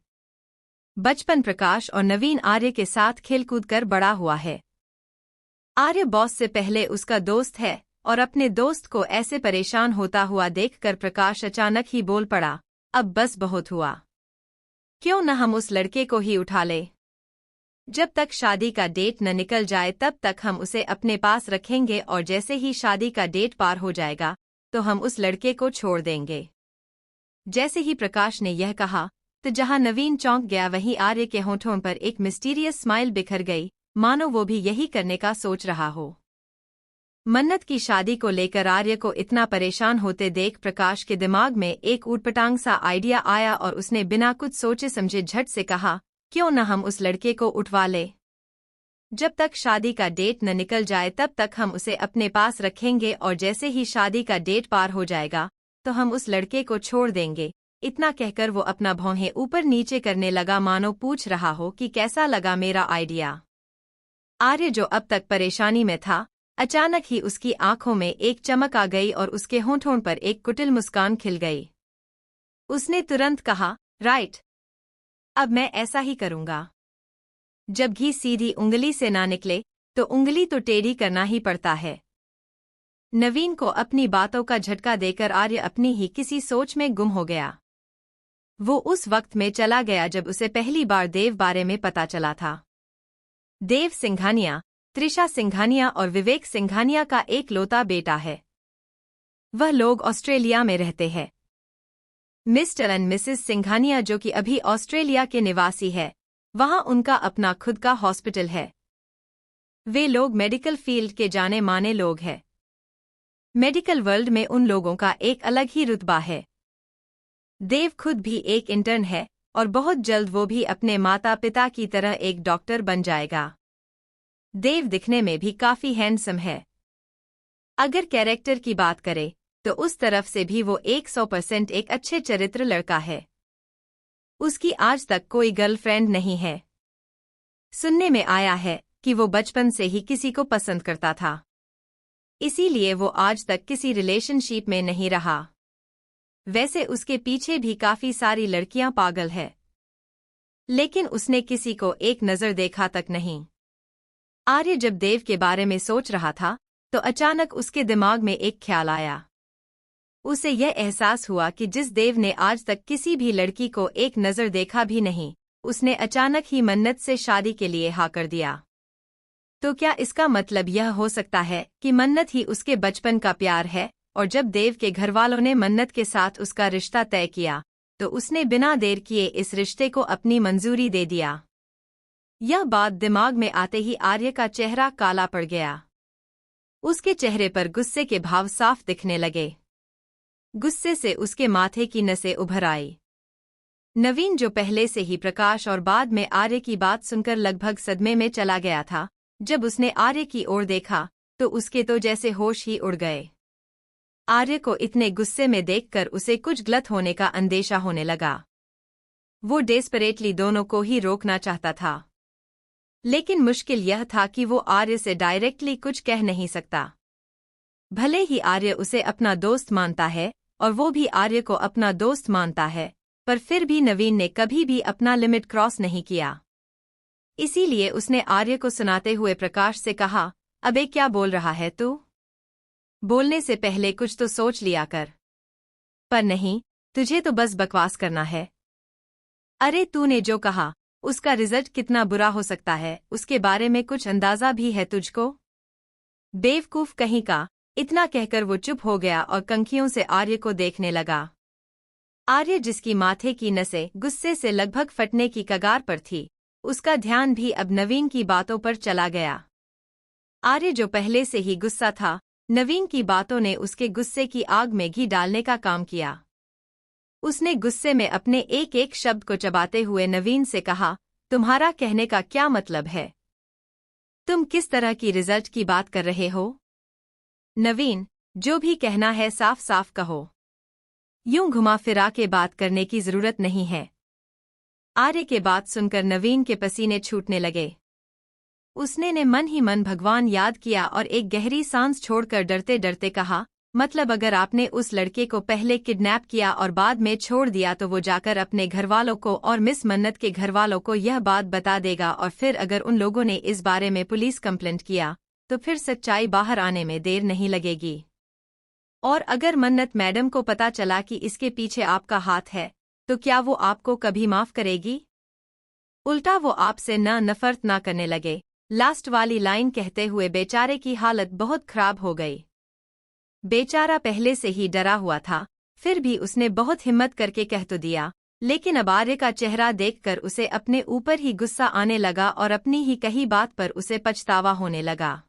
बचपन प्रकाश और नवीन आर्य के साथ खेलकूद कर बड़ा हुआ है। आर्य बॉस से पहले उसका दोस्त है, और अपने दोस्त को ऐसे परेशान होता हुआ देखकर प्रकाश अचानक ही बोल पड़ा, अब बस बहुत हुआ। क्यों न हम उस लड़के को ही उठा ले? जब तक शादी का डेट न निकल जाए तब तक हम उसे अपने पास रखेंगे, और जैसे ही शादी का डेट पार हो जाएगा तो हम उस लड़के को छोड़ देंगे। जैसे ही प्रकाश ने यह कहा तो जहां नवीन चौंक गया, वहीं आर्य के होठों पर एक मिस्टीरियस स्माइल बिखर गई, मानो वो भी यही करने का सोच रहा हो। मन्नत की शादी को लेकर आर्य को इतना परेशान होते देख प्रकाश के दिमाग में एक ऊटपटांग सा आइडिया आया और उसने बिना कुछ सोचे समझे झट से कहा, क्यों न हम उस लड़के को उठवा ले? जब तक शादी का डेट न निकल जाए तब तक हम उसे अपने पास रखेंगे, और जैसे ही शादी का डेट पार हो जाएगा तो हम उस लड़के को छोड़ देंगे। इतना कहकर वो अपना भौहें ऊपर नीचे करने लगा, मानो पूछ रहा हो कि कैसा लगा मेरा आइडिया। आर्य, जो अब तक परेशानी में था, अचानक ही उसकी आंखों में एक चमक आ गई और उसके होठों पर एक कुटिल मुस्कान खिल गई। उसने तुरंत कहा, राइट, अब मैं ऐसा ही करूंगा। जब घी सीधी उंगली से ना निकले तो उंगली तो टेढ़ी करना ही पड़ता है। नवीन को अपनी बातों का झटका देकर आर्य अपनी ही किसी सोच में गुम हो गया। वो उस वक्त में चला गया जब उसे पहली बार देव बारे में पता चला था। देव सिंघानिया, त्रिशा सिंघानिया और विवेक सिंघानिया का एक लौता बेटा है। वह लोग ऑस्ट्रेलिया में रहते हैं। मिस्टर एंड मिसेस सिंघानिया जो कि अभी ऑस्ट्रेलिया के निवासी है, वहां उनका अपना खुद का हॉस्पिटल है। वे लोग मेडिकल फील्ड के जाने माने लोग हैं। मेडिकल वर्ल्ड में उन लोगों का एक अलग ही रुतबा है। देव खुद भी एक इंटर्न है और बहुत जल्द वो भी अपने माता पिता की तरह एक डॉक्टर बन जाएगा। देव दिखने में भी काफी हैंडसम है। अगर कैरेक्टर की बात करें तो उस तरफ से भी वो 100% एक अच्छे चरित्र लड़का है। उसकी आज तक कोई गर्लफ्रेंड नहीं है। सुनने में आया है कि वो बचपन से ही किसी को पसंद करता था, इसीलिए वो आज तक किसी रिलेशनशिप में नहीं रहा। वैसे उसके पीछे भी काफी सारी लड़कियां पागल है, लेकिन उसने किसी को एक नजर देखा तक नहीं। आर्य जब देव के बारे में सोच रहा था तो अचानक उसके दिमाग में एक ख्याल आया। उसे यह एहसास हुआ कि जिस देव ने आज तक किसी भी लड़की को एक नजर देखा भी नहीं, उसने अचानक ही मन्नत से शादी के लिए हाँ कर दिया। तो क्या इसका मतलब यह हो सकता है कि मन्नत ही उसके बचपन का प्यार है, और जब देव के घरवालों ने मन्नत के साथ उसका रिश्ता तय किया तो उसने बिना देर किए इस रिश्ते को अपनी मंजूरी दे दिया। यह बात दिमाग में आते ही आर्य का चेहरा काला पड़ गया। उसके चेहरे पर गुस्से के भाव साफ दिखने लगे। गुस्से से उसके माथे की नसें उभर आई। नवीन जो पहले से ही प्रकाश और बाद में आर्य की बात सुनकर लगभग सदमे में चला गया था, जब उसने आर्य की ओर देखा तो उसके तो जैसे होश ही उड़ गए। आर्य को इतने गुस्से में देखकर उसे कुछ गलत होने का अंदेशा होने लगा। वो डेस्परेटली दोनों को ही रोकना चाहता था, लेकिन मुश्किल यह था कि वो आर्य से डायरेक्टली कुछ कह नहीं सकता। भले ही आर्य उसे अपना दोस्त मानता है और वो भी आर्य को अपना दोस्त मानता है, पर फिर भी नवीन ने कभी भी अपना लिमिट क्रॉस नहीं किया। इसीलिए उसने आर्य को सुनाते हुए प्रकाश से कहा, अबे क्या बोल रहा है तू? बोलने से पहले कुछ तो सोच लिया कर। पर नहीं, तुझे तो बस बकवास करना है। अरे तूने जो कहा उसका रिजल्ट कितना बुरा हो सकता है, उसके बारे में कुछ अंदाजा भी है तुझको? बेवकूफ कहीं का। इतना कहकर वो चुप हो गया और कंखियों से आर्य को देखने लगा। आर्य जिसकी माथे की नसें गुस्से से लगभग फटने की कगार पर थी, उसका ध्यान भी अब नवीन की बातों पर चला गया। आर्य जो पहले से ही गुस्सा था, नवीन की बातों ने उसके गुस्से की आग में घी डालने का काम किया। उसने गुस्से में अपने एक एक शब्द को चबाते हुए नवीन से कहा, तुम्हारा कहने का क्या मतलब है? तुम किस तरह की रिजल्ट की बात कर रहे हो? नवीन, जो भी कहना है साफ साफ कहो। यूं घुमा फिरा के बात करने की जरूरत नहीं है। आर्य के बात सुनकर नवीन के पसीने छूटने लगे। उसने ने मन ही मन भगवान याद किया और एक गहरी सांस छोड़कर डरते डरते कहा, मतलब अगर आपने उस लड़के को पहले किडनैप किया और बाद में छोड़ दिया तो वो जाकर अपने घरवालों को और मिस मन्नत के घरवालों को यह बात बता देगा, और फिर अगर उन लोगों ने इस बारे में पुलिस कंप्लेंट किया तो फिर सच्चाई बाहर आने में देर नहीं लगेगी। और अगर मन्नत मैडम को पता चला कि इसके पीछे आपका हाथ है तो क्या वो आपको कभी माफ करेगी? उल्टा वो आपसे नफरत ना करने लगे। लास्ट वाली लाइन कहते हुए बेचारे की हालत बहुत खराब हो गई। बेचारा पहले से ही डरा हुआ था, फिर भी उसने बहुत हिम्मत करके कह तो दिया, लेकिन अब आर्य का चेहरा देखकर उसे अपने ऊपर ही गुस्सा आने लगा और अपनी ही कही बात पर उसे पछतावा होने लगा।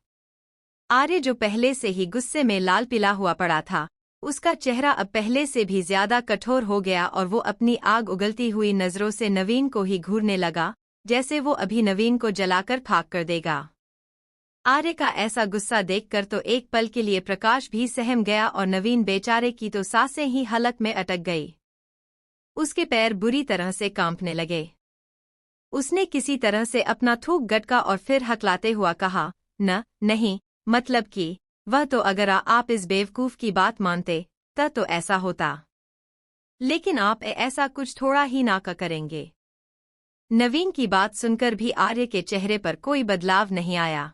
आर्य जो पहले से ही गुस्से में लाल पीला हुआ पड़ा था, उसका चेहरा अब पहले से भी ज्यादा कठोर हो गया और वो अपनी आग उगलती हुई नजरों से नवीन को ही घूरने लगा, जैसे वो अभी नवीन को जलाकर खाक कर देगा। आर्य का ऐसा गुस्सा देखकर तो एक पल के लिए प्रकाश भी सहम गया और नवीन बेचारे की तो सांसें ही हलक में अटक गई। उसके पैर बुरी तरह से कांपने लगे। उसने किसी तरह से अपना थूक गटका और फिर हकलाते हुआ कहा, नहीं, मतलब कि वह तो अगर आप इस बेवकूफ की बात मानते तब तो ऐसा होता, लेकिन आप ऐसा कुछ थोड़ा ही ना करेंगे। नवीन की बात सुनकर भी आर्य के चेहरे पर कोई बदलाव नहीं आया।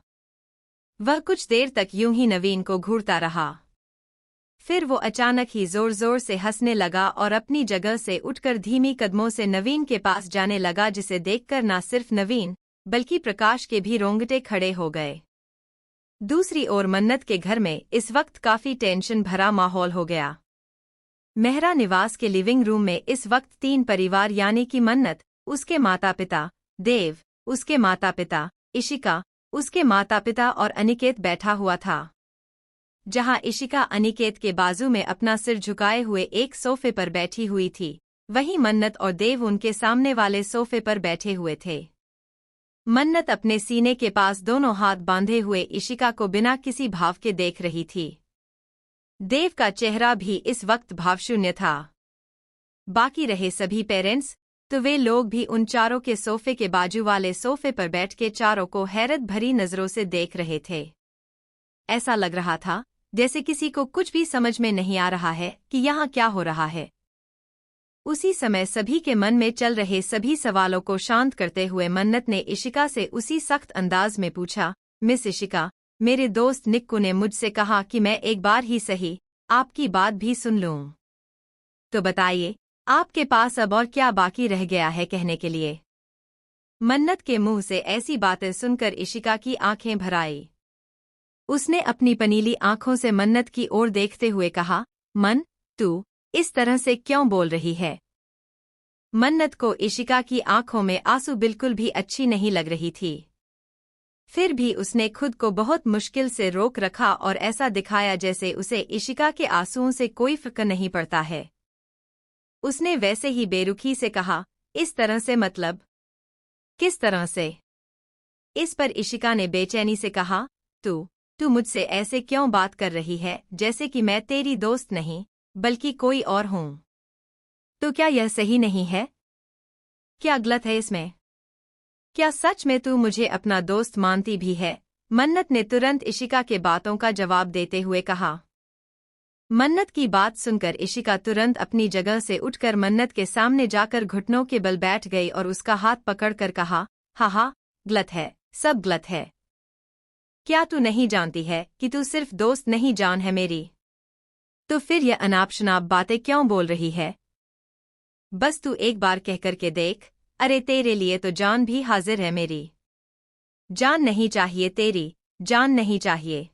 वह कुछ देर तक यूं ही नवीन को घूरता रहा। फिर वो अचानक ही जोर जोर से हंसने लगा और अपनी जगह से उठकर धीमी कदमों से नवीन के पास जाने लगा, जिसे देखकर ना सिर्फ नवीन बल्कि प्रकाश के भी रोंगटे खड़े हो गए। दूसरी ओर मन्नत के घर में इस वक्त काफी टेंशन भरा माहौल हो गया। मेहरा निवास के लिविंग रूम में इस वक्त 3 परिवार यानी कि मन्नत, उसके माता पिता, देव, उसके माता पिता, इशिका, उसके माता पिता और अनिकेत बैठा हुआ था। जहां इशिका अनिकेत के बाजू में अपना सिर झुकाए हुए एक सोफे पर बैठी हुई थी, वहीं मन्नत और देव उनके सामने वाले सोफे पर बैठे हुए थे। मन्नत अपने सीने के पास दोनों हाथ बांधे हुए इशिका को बिना किसी भाव के देख रही थी। देव का चेहरा भी इस वक्त भावशून्य था। बाकी रहे सभी पेरेंट्स, तो वे लोग भी उन चारों के सोफे के बाजू वाले सोफे पर बैठ के चारों को हैरत भरी नजरों से देख रहे थे। ऐसा लग रहा था जैसे किसी को कुछ भी समझ में नहीं आ रहा है कि यहाँ क्या हो रहा है। उसी समय सभी के मन में चल रहे सभी सवालों को शांत करते हुए मन्नत ने इशिका से उसी सख्त अंदाज में पूछा, मिस इशिका, मेरे दोस्त निक्कू ने मुझसे कहा कि मैं एक बार ही सही आपकी बात भी सुन लूं। तो बताइए, आपके पास अब और क्या बाकी रह गया है कहने के लिए? मन्नत के मुंह से ऐसी बातें सुनकर इशिका की आंखें भर आई। उसने अपनी पनीली आंखों से मन्नत की ओर देखते हुए कहा, मन, तू इस तरह से क्यों बोल रही है? मन्नत को इशिका की आंखों में आंसू बिल्कुल भी अच्छी नहीं लग रही थी। फिर भी उसने खुद को बहुत मुश्किल से रोक रखा और ऐसा दिखाया जैसे उसे इशिका के आंसुओं से कोई फ़िक्र नहीं पड़ता है। उसने वैसे ही बेरुखी से कहा, इस तरह से मतलब? किस तरह से? इस पर इशिका ने बेचैनी से कहा, तू मुझसे ऐसे क्यों बात कर रही है जैसे कि मैं तेरी दोस्त नहीं बल्कि कोई और हूं? तो क्या यह सही नहीं है? क्या गलत है इसमें? क्या सच में तू मुझे अपना दोस्त मानती भी है? मन्नत ने तुरंत इशिका के बातों का जवाब देते हुए कहा। मन्नत की बात सुनकर इशिका तुरंत अपनी जगह से उठकर मन्नत के सामने जाकर घुटनों के बल बैठ गई और उसका हाथ पकड़कर कहा, हाँ, गलत है, सब गलत है। क्या तू नहीं जानती है कि तू सिर्फ दोस्त नहीं जान है मेरी? तो फिर यह अनाप शनाप बातें क्यों बोल रही है? बस तू एक बार कह कर के देख, अरे तेरे लिए तो जान भी हाजिर है मेरी। जान नहीं चाहिए तेरी, जान नहीं चाहिए।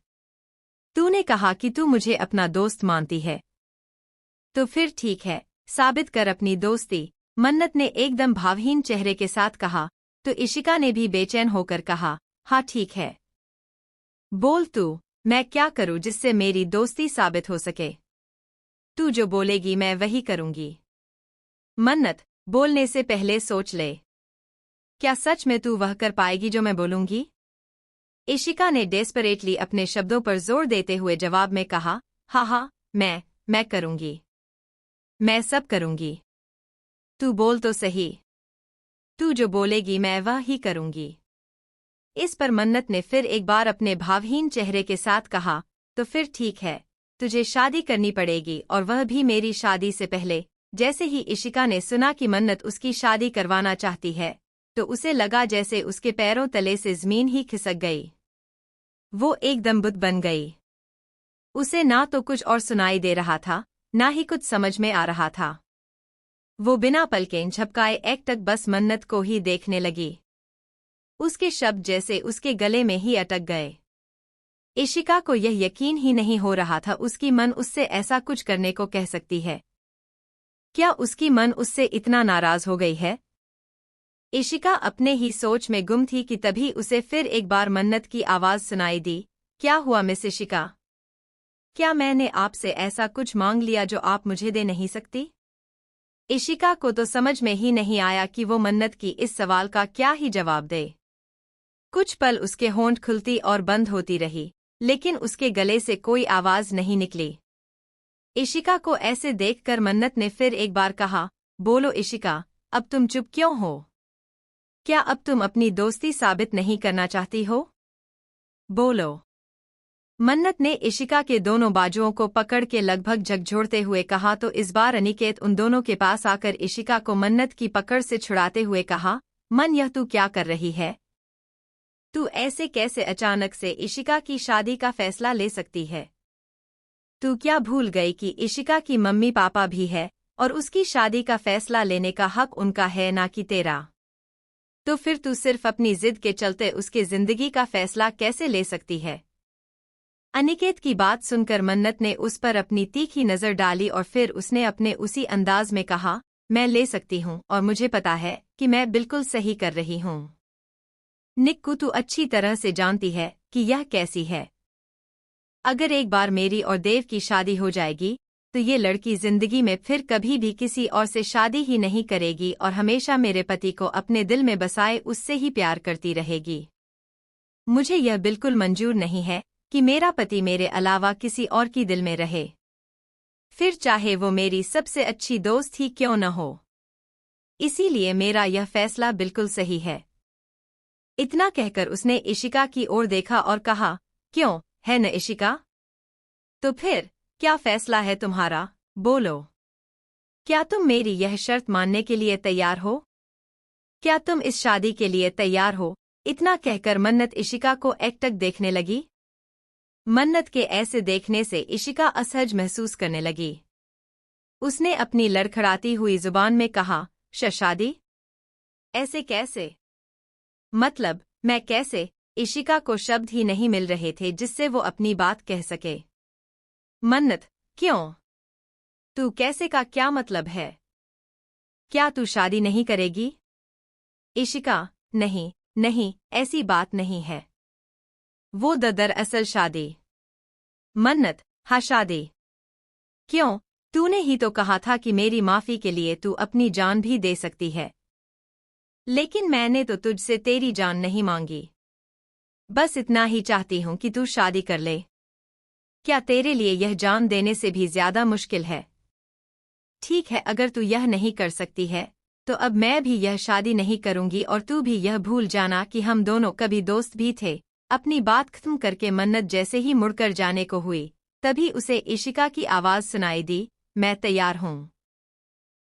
तूने कहा कि तू मुझे अपना दोस्त मानती है। तो फिर ठीक है, साबित कर अपनी दोस्ती, मन्नत ने एकदम भावहीन चेहरे के साथ कहा। तो इशिका ने भी बेचैन होकर कहा, हाँ ठीक है। बोल तू, मैं क्या करूं जिससे मेरी दोस्ती साबित हो सके? तू जो बोलेगी मैं वही करूंगी। मन्नत, बोलने से पहले सोच ले। क्या सच में तू वह कर पाएगी जो मैं बोलूंगी? इशिका ने डेस्परेटली अपने शब्दों पर जोर देते हुए जवाब में कहा, हाँ, मैं करूंगी। मैं सब करूंगी। तू बोल तो सही। तू जो बोलेगी मैं वह ही करूंगी। इस पर मन्नत ने फिर एक बार अपने भावहीन चेहरे के साथ कहा, तो फिर ठीक है, तुझे शादी करनी पड़ेगी और वह भी मेरी शादी से पहले। जैसे ही इशिका ने सुना कि मन्नत उसकी शादी करवाना चाहती है, तो उसे लगा जैसे उसके पैरों तले से जमीन ही खिसक गई। वो एकदम बुत बन गई। उसे ना तो कुछ और सुनाई दे रहा था, ना ही कुछ समझ में आ रहा था। वो बिना पलकें झपकाए एकटक बस मन्नत को ही देखने लगी। उसके शब्द जैसे उसके गले में ही अटक गए। इशिका को यह यकीन ही नहीं हो रहा था उसकी मन उससे ऐसा कुछ करने को कह सकती है। क्या उसकी मन उससे इतना नाराज हो गई है? इशिका अपने ही सोच में गुम थी कि तभी उसे फिर एक बार मन्नत की आवाज सुनाई दी, क्या हुआ मिस इशिका? क्या मैंने आपसे ऐसा कुछ मांग लिया जो आप मुझे दे नहीं सकती? इशिका को तो समझ में ही नहीं आया कि वो मन्नत की इस सवाल का क्या ही जवाब दे। कुछ पल उसके होंठ खुलती और बंद होती रही, लेकिन उसके गले से कोई आवाज नहीं निकली। इशिका को ऐसे देखकर मन्नत ने फिर एक बार कहा, बोलो इशिका, अब तुम चुप क्यों हो? क्या अब तुम अपनी दोस्ती साबित नहीं करना चाहती हो? बोलो। मन्नत ने इशिका के दोनों बाजुओं को पकड़ के लगभग झकझोरते हुए कहा। तो इस बार अनिकेत उन दोनों के पास आकर इशिका को मन्नत की पकड़ से छुड़ाते हुए कहा, मन यह तू क्या कर रही है? तू ऐसे कैसे अचानक से इशिका की शादी का फैसला ले सकती है? तू क्या भूल गई कि इशिका की मम्मी पापा भी है और उसकी शादी का फैसला लेने का हक उनका है ना कि तेरा? तो फिर तू सिर्फ अपनी जिद के चलते उसके जिंदगी का फैसला कैसे ले सकती है? अनिकेत की बात सुनकर मन्नत ने उस पर अपनी तीखी नजर डाली और फिर उसने अपने उसी अंदाज में कहा, मैं ले सकती हूँ और मुझे पता है कि मैं बिल्कुल सही कर रही हूँ। निक्कू, तू अच्छी तरह से जानती है कि यह कैसी है। अगर एक बार मेरी और देव की शादी हो जाएगी तो ये लड़की जिंदगी में फिर कभी भी किसी और से शादी ही नहीं करेगी और हमेशा मेरे पति को अपने दिल में बसाए उससे ही प्यार करती रहेगी। मुझे यह बिल्कुल मंजूर नहीं है कि मेरा पति मेरे अलावा किसी और की दिल में रहे, फिर चाहे वो मेरी सबसे अच्छी दोस्त ही क्यों न हो। इसीलिए मेरा यह फैसला बिल्कुल सही है। इतना कहकर उसने इशिका की ओर देखा और कहा, क्यों, है न इशिका? तो फिर क्या फैसला है तुम्हारा, बोलो। क्या तुम मेरी यह शर्त मानने के लिए तैयार हो? क्या तुम इस शादी के लिए तैयार हो? इतना कहकर मन्नत इशिका को एकटक देखने लगी। मन्नत के ऐसे देखने से इशिका असहज महसूस करने लगी। उसने अपनी लड़खड़ाती हुई जुबान में कहा, शादी? ऐसे कैसे? मतलब, मैं कैसे? इशिका को शब्द ही नहीं मिल रहे थे जिससे वो अपनी बात कह सके। मन्नत, क्यों? तू कैसे का क्या मतलब है? क्या तू शादी नहीं करेगी? इशिका, नहीं, नहीं, ऐसी बात नहीं है। वो दरअसल शादी। मन्नत, हाँ शादी। क्यों? तूने ही तो कहा था कि मेरी माफी के लिए तू अपनी जान भी दे सकती है। लेकिन मैंने तो तुझसे तेरी जान नहीं मांगी। बस इतना ही चाहती हूं कि तू शादी कर ले। क्या तेरे लिए यह जान देने से भी ज्यादा मुश्किल है? ठीक है, अगर तू यह नहीं कर सकती है तो अब मैं भी यह शादी नहीं करूंगी और तू भी यह भूल जाना कि हम दोनों कभी दोस्त भी थे। अपनी बात खत्म करके मन्नत जैसे ही मुड़कर जाने को हुई तभी उसे इशिका की आवाज सुनाई दी, मैं तैयार हूं।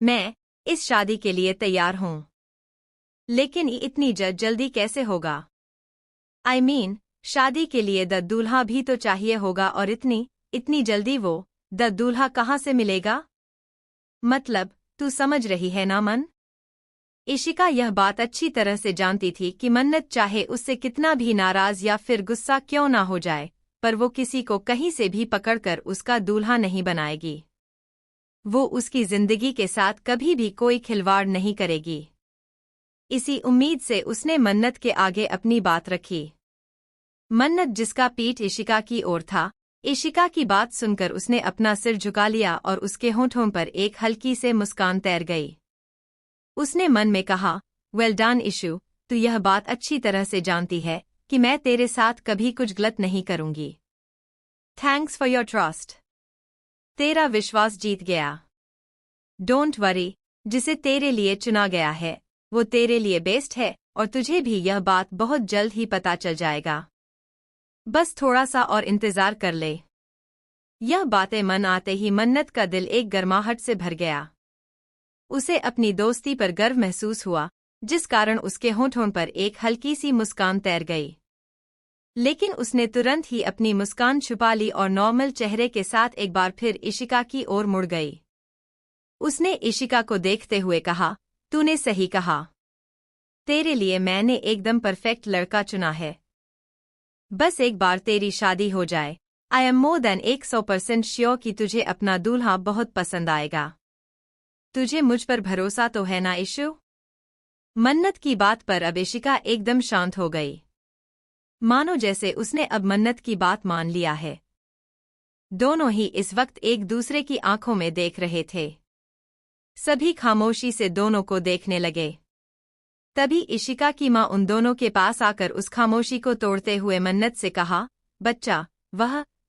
मैं इस शादी के लिए तैयार हूं। लेकिन इतनी जल्दी कैसे होगा? I mean, शादी के लिए दूल्हा भी तो चाहिए होगा और इतनी जल्दी वो दूल्हा कहाँ से मिलेगा? मतलब, तू समझ रही है ना मन? इशिका यह बात अच्छी तरह से जानती थी कि मन्नत चाहे उससे कितना भी नाराज या फिर गुस्सा क्यों ना हो जाए, पर वो किसी को कहीं से भी पकड़कर उसका दूल्हा नहीं बनाएगी। वो उसकी जिंदगी के साथ कभी भी कोई खिलवाड़ नहीं करेगी। इसी उम्मीद से उसने मन्नत के आगे अपनी बात रखी। मन्नत, जिसका पीठ इशिका की ओर था, इशिका की बात सुनकर उसने अपना सिर झुका लिया और उसके होंठों पर एक हल्की से मुस्कान तैर गई। उसने मन में कहा, वेल डन इशू, तू यह बात अच्छी तरह से जानती है कि मैं तेरे साथ कभी कुछ गलत नहीं करूंगी। Thanks for your trust. तेरा विश्वास जीत गया। डोंट वरी, जिसे तेरे लिए चुना गया है वो तेरे लिए बेस्ट है और तुझे भी यह बात बहुत जल्द ही पता चल जाएगा। बस थोड़ा सा और इंतजार कर ले। यह बातें मन आते ही मन्नत का दिल एक गर्माहट से भर गया। उसे अपनी दोस्ती पर गर्व महसूस हुआ, जिस कारण उसके होंठों पर एक हल्की सी मुस्कान तैर गई। लेकिन उसने तुरंत ही अपनी मुस्कान छुपा ली और नॉर्मल चेहरे के साथ एक बार फिर इशिका की ओर मुड़ गई। उसने इशिका को देखते हुए कहा, तूने सही कहा। तेरे लिए मैंने एकदम परफेक्ट लड़का चुना है। बस एक बार तेरी शादी हो जाए, I am more than 100% sure कि तुझे अपना दूल्हा बहुत पसंद आएगा। तुझे मुझ पर भरोसा तो है ना इशू? मन्नत की बात पर अब इशिका एकदम शांत हो गई, मानो जैसे उसने अब मन्नत की बात मान लिया है। दोनों ही इस वक्त एक दूसरे की आंखों में देख रहे थे। सभी खामोशी से दोनों को देखने लगे। तभी इशिका की मां उन दोनों के पास आकर उस खामोशी को तोड़ते हुए मन्नत से कहा, बच्चा,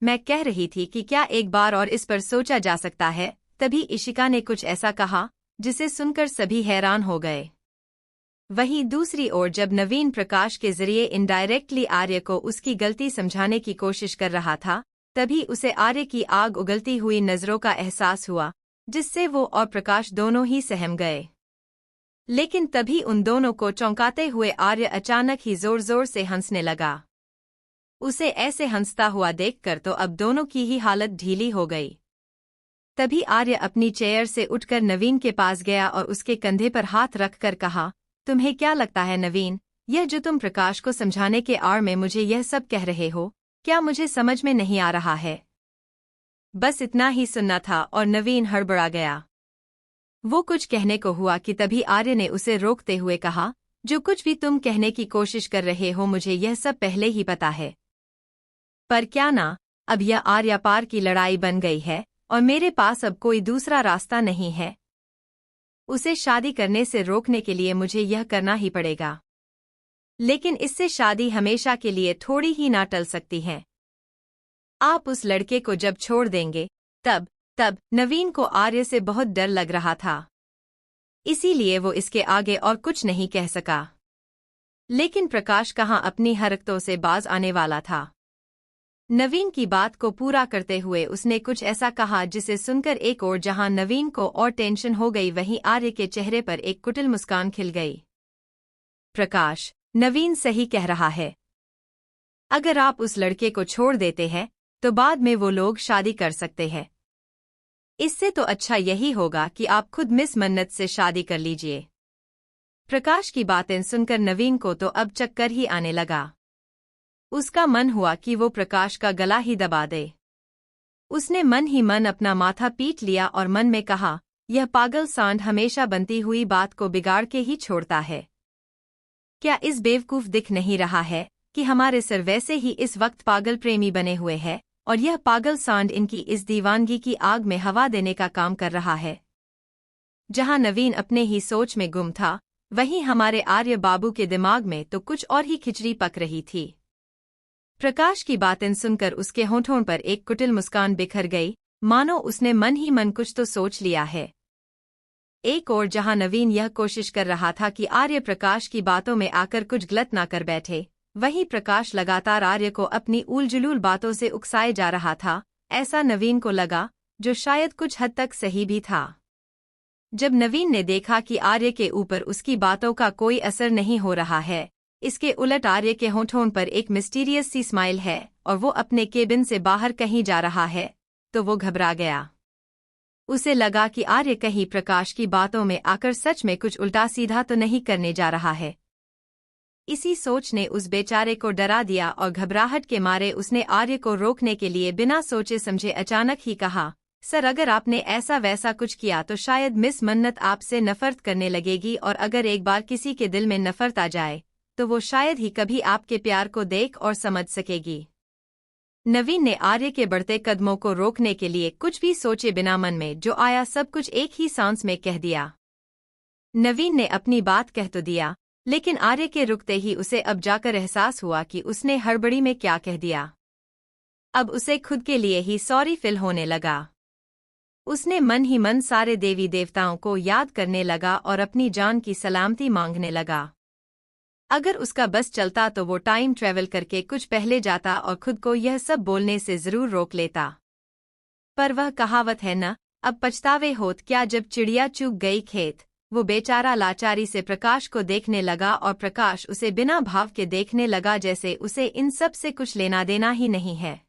मैं कह रही थी कि क्या एक बार और इस पर सोचा जा सकता है। तभी इशिका ने कुछ ऐसा कहा जिसे सुनकर सभी हैरान हो गए। वहीं दूसरी ओर जब नवीन प्रकाश के जरिए इनडायरेक्टली आर्य को उसकी गलती समझाने की कोशिश कर रहा था, तभी उसे आर्य की आग उगलती हुई नजरों का एहसास हुआ, जिससे वो और प्रकाश दोनों ही सहम गए। लेकिन तभी उन दोनों को चौंकाते हुए आर्य अचानक ही जोर जोर से हंसने लगा। उसे ऐसे हंसता हुआ देखकर तो अब दोनों की ही हालत ढीली हो गई। तभी आर्य अपनी चेयर से उठकर नवीन के पास गया और उसके कंधे पर हाथ रखकर कहा, तुम्हें क्या लगता है नवीन, यह जो तुम प्रकाश को समझाने के आड़ में मुझे यह सब कह रहे हो, क्या मुझे समझ में नहीं आ रहा है? बस इतना ही सुनना था और नवीन हड़बड़ा गया। वो कुछ कहने को हुआ कि तभी आर्य ने उसे रोकते हुए कहा, जो कुछ भी तुम कहने की कोशिश कर रहे हो मुझे यह सब पहले ही पता है। पर क्या ना, अब यह आर्य पार की लड़ाई बन गई है और मेरे पास अब कोई दूसरा रास्ता नहीं है। उसे शादी करने से रोकने के लिए मुझे यह करना ही पड़ेगा। लेकिन इससे शादी हमेशा के लिए थोड़ी ही ना टल सकती है। आप उस लड़के को जब छोड़ देंगे तब नवीन को आर्य से बहुत डर लग रहा था। इसीलिए वो इसके आगे और कुछ नहीं कह सका। लेकिन प्रकाश कहाँ अपनी हरकतों से बाज आने वाला था। नवीन की बात को पूरा करते हुए उसने कुछ ऐसा कहा जिसे सुनकर एक और जहां नवीन को और टेंशन हो गई वहीं आर्य के चेहरे पर एक कुटिल मुस्कान खिल गई। प्रकाश, नवीन सही कह रहा है। अगर आप उस लड़के को छोड़ देते हैं तो बाद में वो लोग शादी कर सकते हैं। इससे तो अच्छा यही होगा कि आप खुद मिस मन्नत से शादी कर लीजिए। प्रकाश की बातें सुनकर नवीन को तो अब चक्कर ही आने लगा। उसका मन हुआ कि वो प्रकाश का गला ही दबा दे। उसने मन ही मन अपना माथा पीट लिया और मन में कहा, यह पागल सांड हमेशा बनती हुई बात को बिगाड़ के ही छोड़ता है। क्या इस बेवकूफ दिख नहीं रहा है कि हमारे सर वैसे ही इस वक्त पागल प्रेमी बने हुए हैं और यह पागल सांड इनकी इस दीवानगी की आग में हवा देने का काम कर रहा है। जहां नवीन अपने ही सोच में गुम था, वहीं हमारे आर्य बाबू के दिमाग में तो कुछ और ही खिचड़ी पक रही थी। प्रकाश की बातें सुनकर उसके होठों पर एक कुटिल मुस्कान बिखर गई, मानो उसने मन ही मन कुछ तो सोच लिया है। एक और जहां नवीन यह कोशिश कर रहा था कि आर्य प्रकाश की बातों में आकर कुछ गलत ना कर बैठे, वहीं प्रकाश लगातार आर्य को अपनी उलझुल बातों से उकसाए जा रहा था। ऐसा नवीन को लगा, जो शायद कुछ हद तक सही भी था। जब नवीन ने देखा कि आर्य के ऊपर उसकी बातों का कोई असर नहीं हो रहा है, इसके उलट आर्य के होठों पर एक मिस्टीरियस सी स्माइल है और वो अपने केबिन से बाहर कहीं जा रहा है, तो वो घबरा गया। उसे लगा कि आर्य कहीं प्रकाश की बातों में आकर सच में कुछ उल्टा सीधा तो नहीं करने जा रहा है। इसी सोच ने उस बेचारे को डरा दिया और घबराहट के मारे उसने आर्य को रोकने के लिए बिना सोचे समझे अचानक ही कहा, सर अगर आपने ऐसा वैसा कुछ किया तो शायद मिस मन्नत आपसे नफरत करने लगेगी और अगर एक बार किसी के दिल में नफरत आ जाए तो वो शायद ही कभी आपके प्यार को देख और समझ सकेगी। नवीन ने आर्य के बढ़ते कदमों को रोकने के लिए कुछ भी सोचे बिना मन में जो आया सब कुछ एक ही सांस में कह दिया। नवीन ने अपनी बात कह तो दिया, लेकिन आर्य के रुकते ही उसे अब जाकर एहसास हुआ कि उसने हड़बड़ी में क्या कह दिया। अब उसे खुद के लिए ही सॉरी फील होने लगा। उसने मन ही मन सारे देवी देवताओं को याद करने लगा और अपनी जान की सलामती मांगने लगा। अगर उसका बस चलता तो वो टाइम ट्रैवल करके कुछ पहले जाता और खुद को यह सब बोलने से जरूर रोक लेता। पर वह कहावत है न, अब पछतावे होत क्या जब चिड़िया चुग गई खेत। वो बेचारा लाचारी से प्रकाश को देखने लगा और प्रकाश उसे बिना भाव के देखने लगा, जैसे उसे इन सब से कुछ लेना देना ही नहीं है।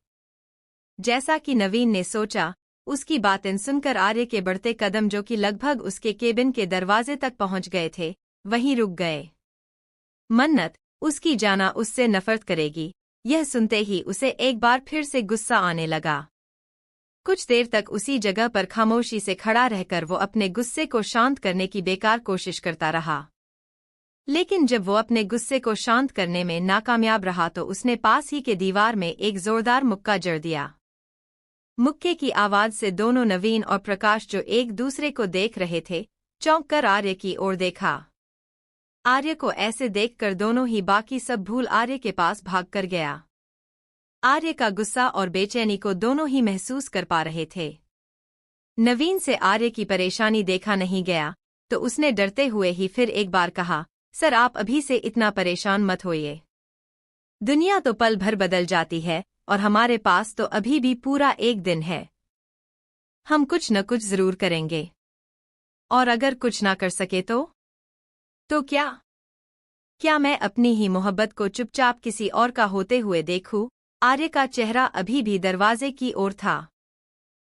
जैसा कि नवीन ने सोचा, उसकी बातें सुनकर आर्य के बढ़ते कदम जो कि लगभग उसके केबिन के दरवाजे तक पहुंच गए थे, वहीं रुक गए। मन्नत, उसकी जाना उससे नफरत करेगी, यह सुनते ही उसे एक बार फिर से गुस्सा आने लगा। कुछ देर तक उसी जगह पर खामोशी से खड़ा रहकर वो अपने गुस्से को शांत करने की बेकार कोशिश करता रहा। लेकिन जब वो अपने गुस्से को शांत करने में नाकामयाब रहा तो उसने पास ही के दीवार में एक जोरदार मुक्का जड़ दिया। मुक्के की आवाज से दोनों नवीन और प्रकाश जो एक दूसरे को देख रहे थे, चौंक कर आर्य की ओर देखा। आर्य को ऐसे देखकर दोनों ही बाकी सब भूल आर्य के पास भाग कर गया। आर्य का गुस्सा और बेचैनी को दोनों ही महसूस कर पा रहे थे। नवीन से आर्य की परेशानी देखा नहीं गया, तो उसने डरते हुए ही फिर एक बार कहा, सर आप अभी से इतना परेशान मत होइए। दुनिया तो पल भर बदल जाती है और हमारे पास तो अभी भी पूरा एक दिन है। हम कुछ न कुछ जरूर करेंगे। और अगर कुछ ना कर सके तो क्या मैं अपनी ही मोहब्बत को चुपचाप किसी और का होते हुए देखूं? आर्य का चेहरा अभी भी दरवाजे की ओर था।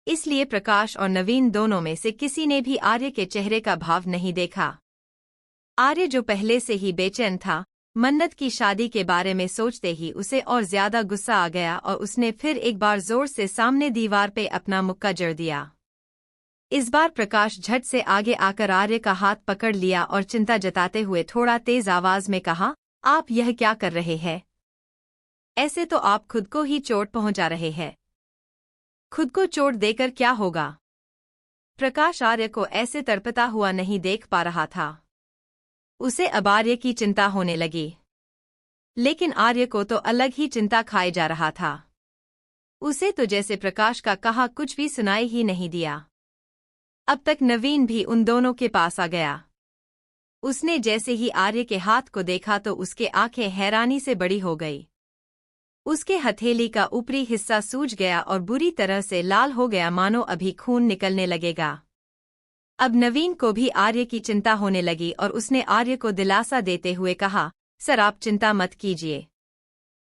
इसलिए प्रकाश और नवीन दोनों में से किसी ने भी आर्य के चेहरे का भाव नहीं देखा। आर्य जो पहले से ही बेचैन था, मन्नत की शादी के बारे में सोचते ही उसे और ज्यादा गुस्सा आ गया और उसने फिर एक बार जोर से सामने दीवार पे अपना मुक्का जड़ दिया। इस बार प्रकाश झट से आगे आकर आर्य का हाथ पकड़ लिया और चिंता जताते हुए थोड़ा तेज आवाज में कहा, आप यह क्या कर रहे हैं? ऐसे तो आप खुद को ही चोट पहुंचा रहे हैं। खुद को चोट देकर क्या होगा? प्रकाश आर्य को ऐसे तड़पता हुआ नहीं देख पा रहा था। उसे अब आर्य की चिंता होने लगी। लेकिन आर्य को तो अलग ही चिंता खाए जा रहा था। उसे तो जैसे प्रकाश का कहा कुछ भी सुनाई ही नहीं दिया। अब तक नवीन भी उन दोनों के पास आ गया। उसने जैसे ही आर्य के हाथ को देखा तो उसके आंखें हैरानी से बड़ी हो गई। उसके हथेली का ऊपरी हिस्सा सूज गया और बुरी तरह से लाल हो गया, मानो अभी खून निकलने लगेगा। अब नवीन को भी आर्य की चिंता होने लगी और उसने आर्य को दिलासा देते हुए कहा, सर आप चिंता मत कीजिए।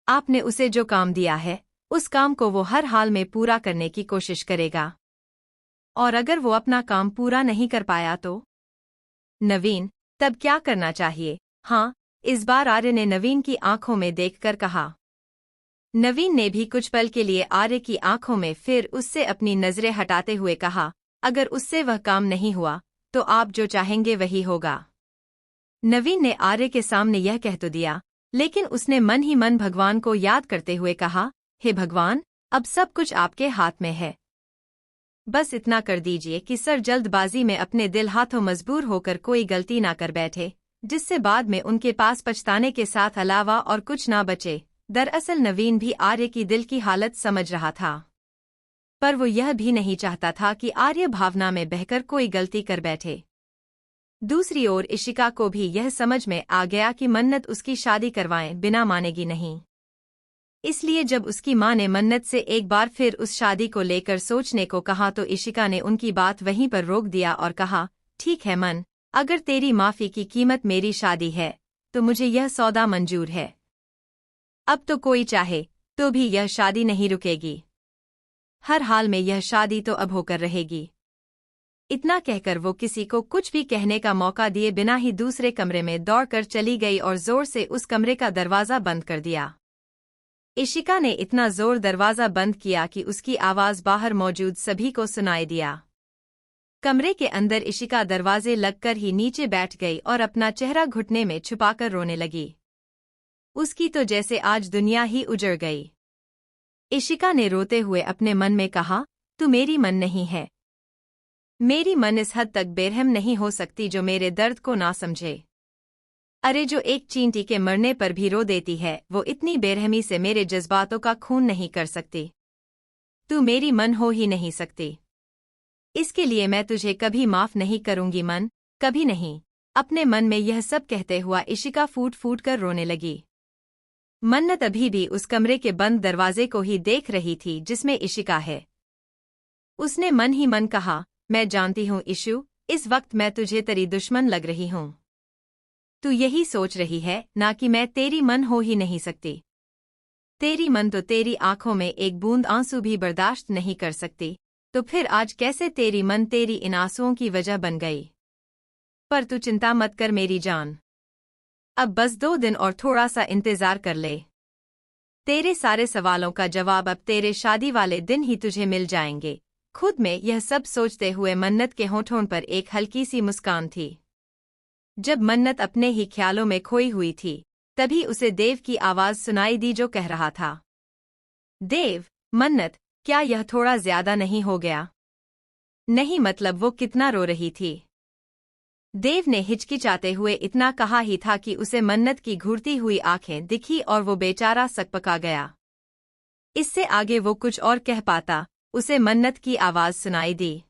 आपने उसे जो काम दिया है, उस काम को वो हर हाल में पूरा करने की कोशिश करेगा। और अगर वो अपना काम पूरा नहीं कर पाया तो? नवीन, तब क्या करना चाहिए? हाँ, इस बार आर्य ने नवीन की आंखों में देखकर कहा। नवीन ने भी कुछ पल के लिए आर्य की आंखों में फिर उससे अपनी नजरें हटाते हुए कहा, अगर उससे वह काम नहीं हुआ तो आप जो चाहेंगे वही होगा। नवीन ने आर्य के सामने यह कह तो दिया, लेकिन उसने मन ही मन भगवान को याद करते हुए कहा, हे भगवान, अब सब कुछ आपके हाथ में है। बस इतना कर दीजिए कि सर जल्दबाजी में अपने दिल हाथों मजबूर होकर कोई गलती ना कर बैठे, जिससे बाद में उनके पास पछताने के साथ अलावा और कुछ ना बचे। दरअसल नवीन भी आर्य की दिल की हालत समझ रहा था, पर वो यह भी नहीं चाहता था कि आर्य भावना में बहकर कोई गलती कर बैठे। दूसरी ओर इशिका को भी यह समझ में आ गया कि मन्नत उसकी शादी करवाएं बिना मानेगी नहीं। इसलिए जब उसकी मां ने मन्नत से एक बार फिर उस शादी को लेकर सोचने को कहा तो इशिका ने उनकी बात वहीं पर रोक दिया और कहा, ठीक है मन, अगर तेरी माफी की कीमत मेरी शादी है तो मुझे यह सौदा मंजूर है। अब तो कोई चाहे तो भी यह शादी नहीं रुकेगी। हर हाल में यह शादी तो अब होकर रहेगी। इतना कहकर वो किसी को कुछ भी कहने का मौका दिए बिना ही दूसरे कमरे में दौड़कर चली गई और जोर से उस कमरे का दरवाजा बंद कर दिया। इशिका ने इतना जोर दरवाजा बंद किया कि उसकी आवाज बाहर मौजूद सभी को सुनाई दिया। कमरे के अंदर इशिका दरवाजे लगकर ही नीचे बैठ गई और अपना चेहरा घुटने में छुपाकर रोने लगी। उसकी तो जैसे आज दुनिया ही उजड़ गई। इशिका ने रोते हुए अपने मन में कहा, तू मेरी मन नहीं है। मेरी मन इस हद तक बेरहम नहीं हो सकती जो मेरे दर्द को ना समझे। अरे जो एक चींटी के मरने पर भी रो देती है, वो इतनी बेरहमी से मेरे जज्बातों का खून नहीं कर सकती। तू मेरी मन हो ही नहीं सकती। इसके लिए मैं तुझे कभी माफ नहीं करूंगी मन, कभी नहीं। अपने मन में यह सब कहते हुआ इशिका फूट फूट कर रोने लगी। मन्नत अभी भी उस कमरे के बंद दरवाजे को ही देख रही थी जिसमें इशिका है। उसने मन ही मन कहा, मैं जानती हूँ इशू, इस वक्त मैं तुझे तेरी दुश्मन लग रही हूँ। तू यही सोच रही है ना कि मैं तेरी मन हो ही नहीं सकती। तेरी मन तो तेरी आंखों में एक बूंद आंसू भी बर्दाश्त नहीं कर सकती, तो फिर आज कैसे तेरी मन तेरी इन आंसुओं की वजह बन गई। पर तू चिंता मत कर मेरी जान। अब बस 2 दिन और थोड़ा सा इंतजार कर ले। तेरे सारे सवालों का जवाब अब तेरे शादी वाले दिन ही तुझे मिल जाएंगे। खुद में यह सब सोचते हुए मन्नत के होठों पर एक हल्की सी मुस्कान थी। जब मन्नत अपने ही ख्यालों में खोई हुई थी, तभी उसे देव की आवाज सुनाई दी जो कह रहा था, देव, मन्नत, क्या यह थोड़ा ज्यादा नहीं हो गया? नहीं मतलब वो कितना रो रही थी। देव ने हिचकिचाते हुए इतना कहा ही था कि उसे मन्नत की घूरती हुई आंखें दिखी और वो बेचारा सकपका गया। इससे आगे वो कुछ और कह पाता, उसे मन्नत की आवाज सुनाई दी।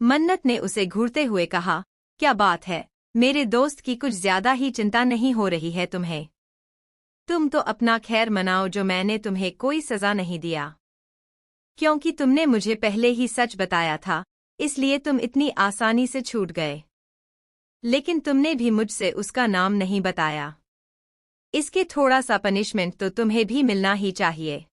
मन्नत ने उसे घूरते हुए कहा, क्या बात है, मेरे दोस्त की कुछ ज्यादा ही चिंता नहीं हो रही है तुम्हें? तुम तो अपना खैर मनाओ जो मैंने तुम्हें कोई सजा नहीं दिया। क्योंकि तुमने मुझे पहले ही सच बताया था, इसलिए तुम इतनी आसानी से छूट गए। लेकिन तुमने भी मुझसे उसका नाम नहीं बताया। इसके थोड़ा सा पनिशमेंट तो तुम्हें भी मिलना ही चाहिए।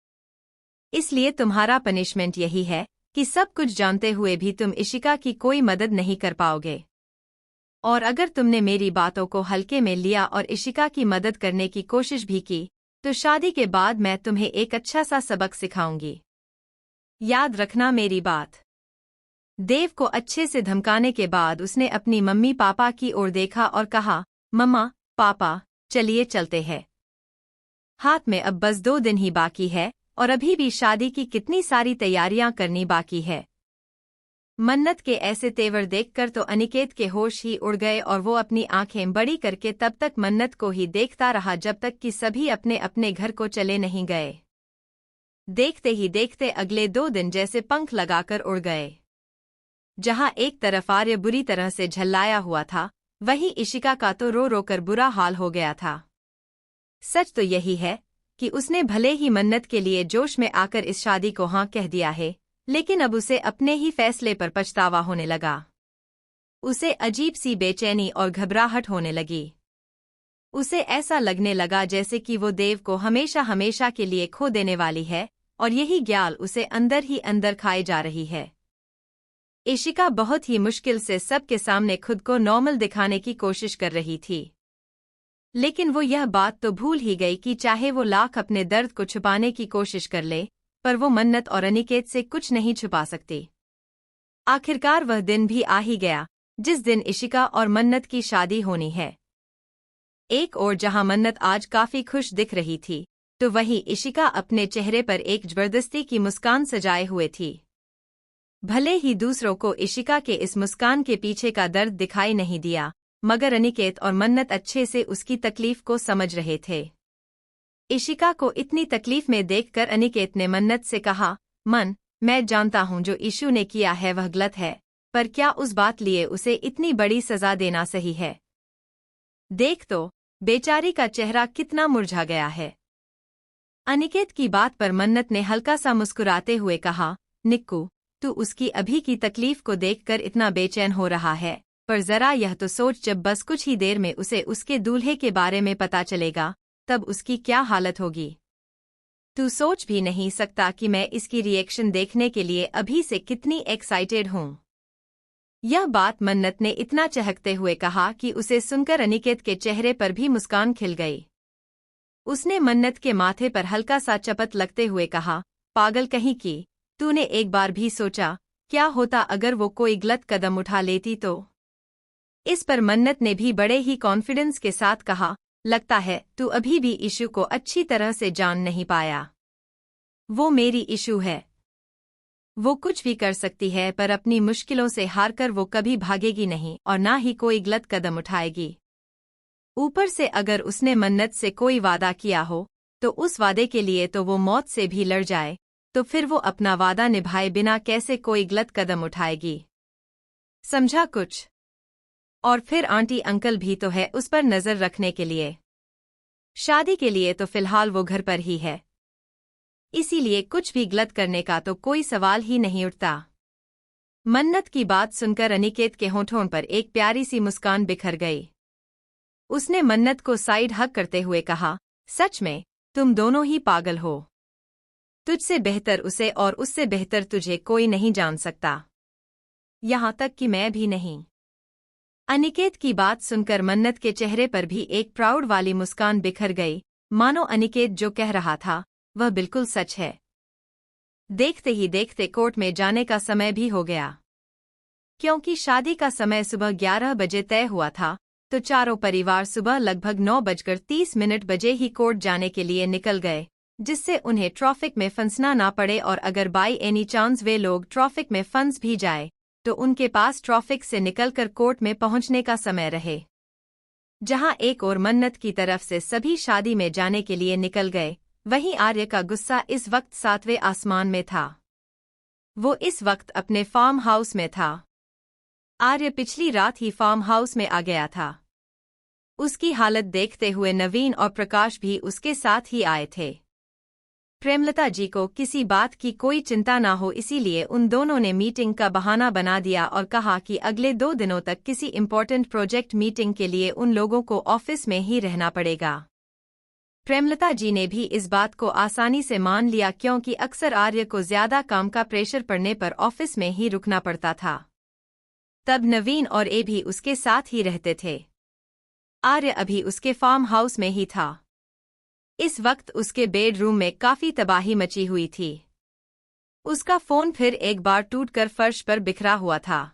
इसलिए तुम्हारा पनिशमेंट यही है कि सब कुछ जानते हुए भी तुम इशिका की कोई मदद नहीं कर पाओगे। और अगर तुमने मेरी बातों को हल्के में लिया और इशिका की मदद करने की कोशिश भी की, तो शादी के बाद मैं तुम्हें एक अच्छा सा सबक सिखाऊंगी। याद रखना मेरी बात। देव को अच्छे से धमकाने के बाद उसने अपनी मम्मी पापा की ओर देखा और कहा, मम्मा, पापा, चलिए चलते हैं। हाथ में अब बस 2 दिन ही बाकी है और अभी भी शादी की कितनी सारी तैयारियां करनी बाकी है। मन्नत के ऐसे तेवर देखकर तो अनिकेत के होश ही उड़ गए और वो अपनी आंखें बड़ी करके तब तक मन्नत को ही देखता रहा जब तक कि सभी अपने अपने घर को चले नहीं गए। देखते ही देखते अगले 2 दिन जैसे पंख लगाकर उड़ गए। जहां एक तरफ आर्य बुरी तरह से झल्लाया हुआ था, वहीं इशिका का तो रो रो कर बुरा हाल हो गया था। सच तो यही है कि उसने भले ही मन्नत के लिए जोश में आकर इस शादी को हाँ कह दिया है, लेकिन अब उसे अपने ही फैसले पर पछतावा होने लगा। उसे अजीब सी बेचैनी और घबराहट होने लगी। उसे ऐसा लगने लगा जैसे कि वो देव को हमेशा हमेशा के लिए खो देने वाली है और यही ग्याल उसे अंदर ही अंदर खाए जा रही है। इशिका बहुत ही मुश्किल से सबके सामने खुद को नॉर्मल दिखाने की कोशिश कर रही थी, लेकिन वो यह बात तो भूल ही गई कि चाहे वो लाख अपने दर्द को छुपाने की कोशिश कर ले, पर वो मन्नत और अनिकेत से कुछ नहीं छुपा सकती। आखिरकार वह दिन भी आ ही गया जिस दिन इशिका और मन्नत की शादी होनी है। एक ओर जहां मन्नत आज काफी खुश दिख रही थी, तो वहीं इशिका अपने चेहरे पर एक जबरदस्ती की मुस्कान सजाए हुए थी। भले ही दूसरों को इशिका के इस मुस्कान के पीछे का दर्द दिखाई नहीं दिया, मगर अनिकेत और मन्नत अच्छे से उसकी तकलीफ को समझ रहे थे। इशिका को इतनी तकलीफ में देखकर अनिकेत ने मन्नत से कहा, मन, मैं जानता हूं जो इशू ने किया है वह गलत है, पर क्या उस बात लिए उसे इतनी बड़ी सजा देना सही है? देख तो, बेचारी का चेहरा कितना मुरझा गया है। अनिकेत की बात पर मन्नत ने हल्का सा मुस्कुराते हुए कहा, निक्कू, तू उसकी अभी की तकलीफ को देखकर इतना बेचैन हो रहा है, पर जरा यह तो सोच जब बस कुछ ही देर में उसे उसके दूल्हे के बारे में पता चलेगा, तब उसकी क्या हालत होगी। तू सोच भी नहीं सकता कि मैं इसकी रिएक्शन देखने के लिए अभी से कितनी एक्साइटेड हूं। यह बात मन्नत ने इतना चहकते हुए कहा कि उसे सुनकर अनिकेत के चेहरे पर भी मुस्कान खिल गई। उसने मन्नत के माथे पर हल्का सा चपत लगते हुए कहा, पागल कहीं की, तूने एक बार भी सोचा क्या होता अगर वो कोई गलत कदम उठा लेती तो? इस पर मन्नत ने भी बड़े ही कॉन्फिडेंस के साथ कहा, लगता है तू अभी भी इशू को अच्छी तरह से जान नहीं पाया। वो मेरी इशू है। वो कुछ भी कर सकती है, पर अपनी मुश्किलों से हारकर वो कभी भागेगी नहीं और ना ही कोई गलत कदम उठाएगी। ऊपर से अगर उसने मन्नत से कोई वादा किया हो, तो उस वादे के लिए तो वो मौत से भी लड़ जाए, तो फिर वो अपना वादा निभाए बिना कैसे कोई गलत कदम उठाएगी? समझा कुछ? और फिर आंटी अंकल भी तो है उस पर नजर रखने के लिए। शादी के लिए तो फिलहाल वो घर पर ही है, इसीलिए कुछ भी गलत करने का तो कोई सवाल ही नहीं उठता। मन्नत की बात सुनकर अनिकेत के होठों पर एक प्यारी सी मुस्कान बिखर गई। उसने मन्नत को साइड हग करते हुए कहा, सच में तुम दोनों ही पागल हो। तुझसे बेहतर उसे और उससे बेहतर तुझे कोई नहीं जान सकता, यहां तक कि मैं भी नहीं। अनिकेत की बात सुनकर मन्नत के चेहरे पर भी एक प्राउड वाली मुस्कान बिखर गई, मानो अनिकेत जो कह रहा था वह बिल्कुल सच है। देखते ही देखते कोर्ट में जाने का समय भी हो गया। क्योंकि शादी का समय सुबह 11 बजे तय हुआ था, तो चारों परिवार सुबह लगभग 9:30 बजे ही कोर्ट जाने के लिए निकल गए, जिससे उन्हें ट्रैफिक में फंसना ना पड़े, और अगर बाई एनी चांस वे लोग ट्रैफिक में फंस भी जाए तो उनके पास ट्रैफिक से निकलकर कोर्ट में पहुंचने का समय रहे। जहां एक और मन्नत की तरफ से सभी शादी में जाने के लिए निकल गए, वहीं आर्य का गुस्सा इस वक्त 7वें आसमान में था। वो इस वक्त अपने फार्म हाउस में था। आर्य पिछली रात ही फार्म हाउस में आ गया था। उसकी हालत देखते हुए नवीन और प्रकाश भी उसके साथ ही आए थे। प्रेमलता जी को किसी बात की कोई चिंता ना हो, इसीलिए उन दोनों ने मीटिंग का बहाना बना दिया और कहा कि अगले 2 दिनों तक किसी इम्पोर्टेंट प्रोजेक्ट मीटिंग के लिए उन लोगों को ऑफिस में ही रहना पड़ेगा। प्रेमलता जी ने भी इस बात को आसानी से मान लिया, क्योंकि अक्सर आर्य को ज्यादा काम का प्रेशर पड़ने पर ऑफिस में ही रुकना पड़ता था। तब नवीन और ए भी उसके साथ ही रहते थे। आर्य अभी उसके फार्म हाउस में ही था। इस वक्त उसके बेडरूम में काफी तबाही मची हुई थी। उसका फोन फिर एक बार टूटकर फर्श पर बिखरा हुआ था।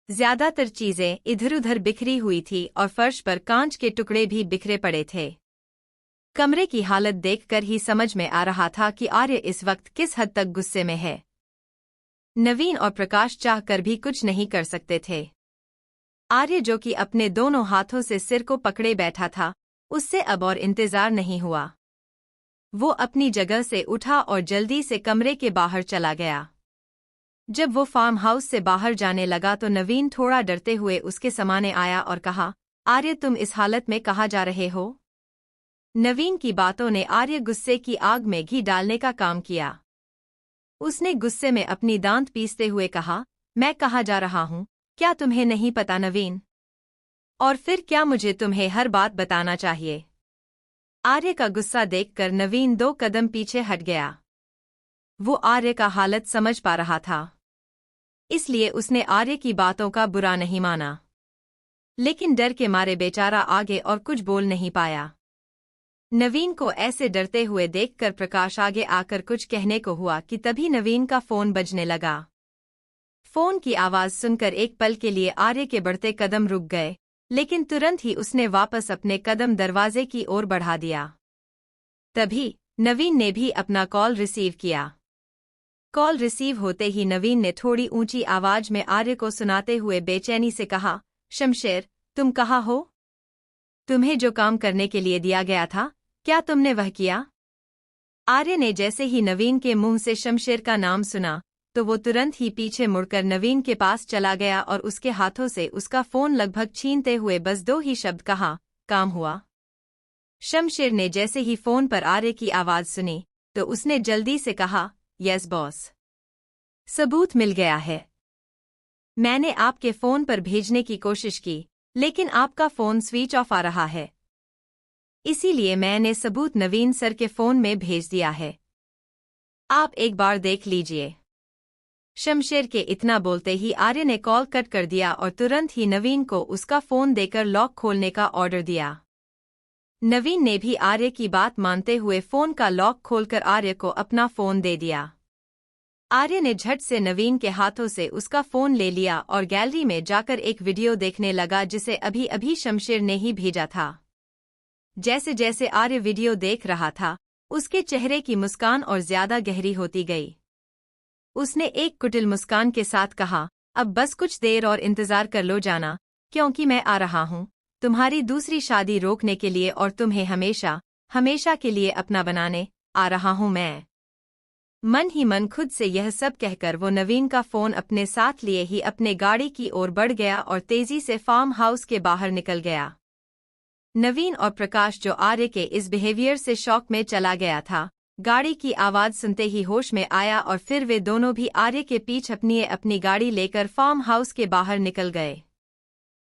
ज्यादातर चीजें इधर उधर बिखरी हुई थी और फर्श पर कांच के टुकड़े भी बिखरे पड़े थे। कमरे की हालत देखकर ही समझ में आ रहा था कि आर्य इस वक्त किस हद तक गुस्से में है। नवीन और प्रकाश चाहकर भी कुछ नहीं कर सकते थे। आर्य, जो कि अपने दोनों हाथों से सिर को पकड़े बैठा था, उससे अब और इंतजार नहीं हुआ। वो अपनी जगह से उठा और जल्दी से कमरे के बाहर चला गया। जब वो फार्म हाउस से बाहर जाने लगा तो नवीन थोड़ा डरते हुए उसके सामने आया और कहा, आर्य, तुम इस हालत में कहाँ जा रहे हो? नवीन की बातों ने आर्य गुस्से की आग में घी डालने का काम किया। उसने गुस्से में अपनी दांत पीसते हुए कहा, मैं कहाँ जा रहा हूँ, क्या तुम्हें नहीं पता नवीन? और फिर क्या मुझे तुम्हें हर बात बताना चाहिए? आर्य का गुस्सा देखकर नवीन 2 कदम पीछे हट गया। वो आर्य का हालत समझ पा रहा था, इसलिए उसने आर्य की बातों का बुरा नहीं माना। लेकिन डर के मारे बेचारा आगे और कुछ बोल नहीं पाया। नवीन को ऐसे डरते हुए देखकर प्रकाश आगे आकर कुछ कहने को हुआ कि तभी नवीन का फोन बजने लगा। फोन की आवाज सुनकर एक पल के लिए आर्य के बढ़ते कदम रुक गए, लेकिन तुरंत ही उसने वापस अपने कदम दरवाजे की ओर बढ़ा दिया। तभी नवीन ने भी अपना कॉल रिसीव किया। कॉल रिसीव होते ही नवीन ने थोड़ी ऊंची आवाज में आर्य को सुनाते हुए बेचैनी से कहा, शमशेर, तुम कहाँ हो? तुम्हें जो काम करने के लिए दिया गया था, क्या तुमने वह किया? आर्य ने जैसे ही नवीन के मुंह से शमशेर का नाम सुना तो वो तुरंत ही पीछे मुड़कर नवीन के पास चला गया और उसके हाथों से उसका फोन लगभग छीनते हुए बस 2 ही शब्द कहा, काम हुआ। शमशेर ने जैसे ही फोन पर आर्य की आवाज सुनी तो उसने जल्दी से कहा, यस बॉस, सबूत मिल गया है। मैंने आपके फोन पर भेजने की कोशिश की, लेकिन आपका फोन स्विच ऑफ आ रहा है। इसीलिए मैंने सबूत नवीन सर के फोन में भेज दिया है। आप एक बार देख लीजिए। शमशेर के इतना बोलते ही आर्य ने कॉल कट कर दिया और तुरंत ही नवीन को उसका फोन देकर लॉक खोलने का ऑर्डर दिया। नवीन ने भी आर्य की बात मानते हुए फोन का लॉक खोलकर आर्य को अपना फोन दे दिया। आर्य ने झट से नवीन के हाथों से उसका फोन ले लिया और गैलरी में जाकर एक वीडियो देखने लगा जिसे अभी अभी शमशेर ने ही भेजा था। जैसे जैसे आर्य वीडियो देख रहा था, उसके चेहरे की मुस्कान और ज्यादा गहरी होती गई। उसने एक कुटिल मुस्कान के साथ कहा, अब बस कुछ देर और इंतजार कर लो जाना, क्योंकि मैं आ रहा हूँ तुम्हारी दूसरी शादी रोकने के लिए और तुम्हें हमेशा हमेशा के लिए अपना बनाने आ रहा हूँ मैं। मन ही मन खुद से यह सब कहकर वो नवीन का फोन अपने साथ लिए ही अपने गाड़ी की ओर बढ़ गया और तेजी से फार्म हाउस के बाहर निकल गया। नवीन और प्रकाश, जो आर्य के इस बिहेवियर से शॉक में चला गया था, गाड़ी की आवाज सुनते ही होश में आया और फिर वे दोनों भी आर्य के पीछे अपनी गाड़ी लेकर फार्म हाउस के बाहर निकल गए।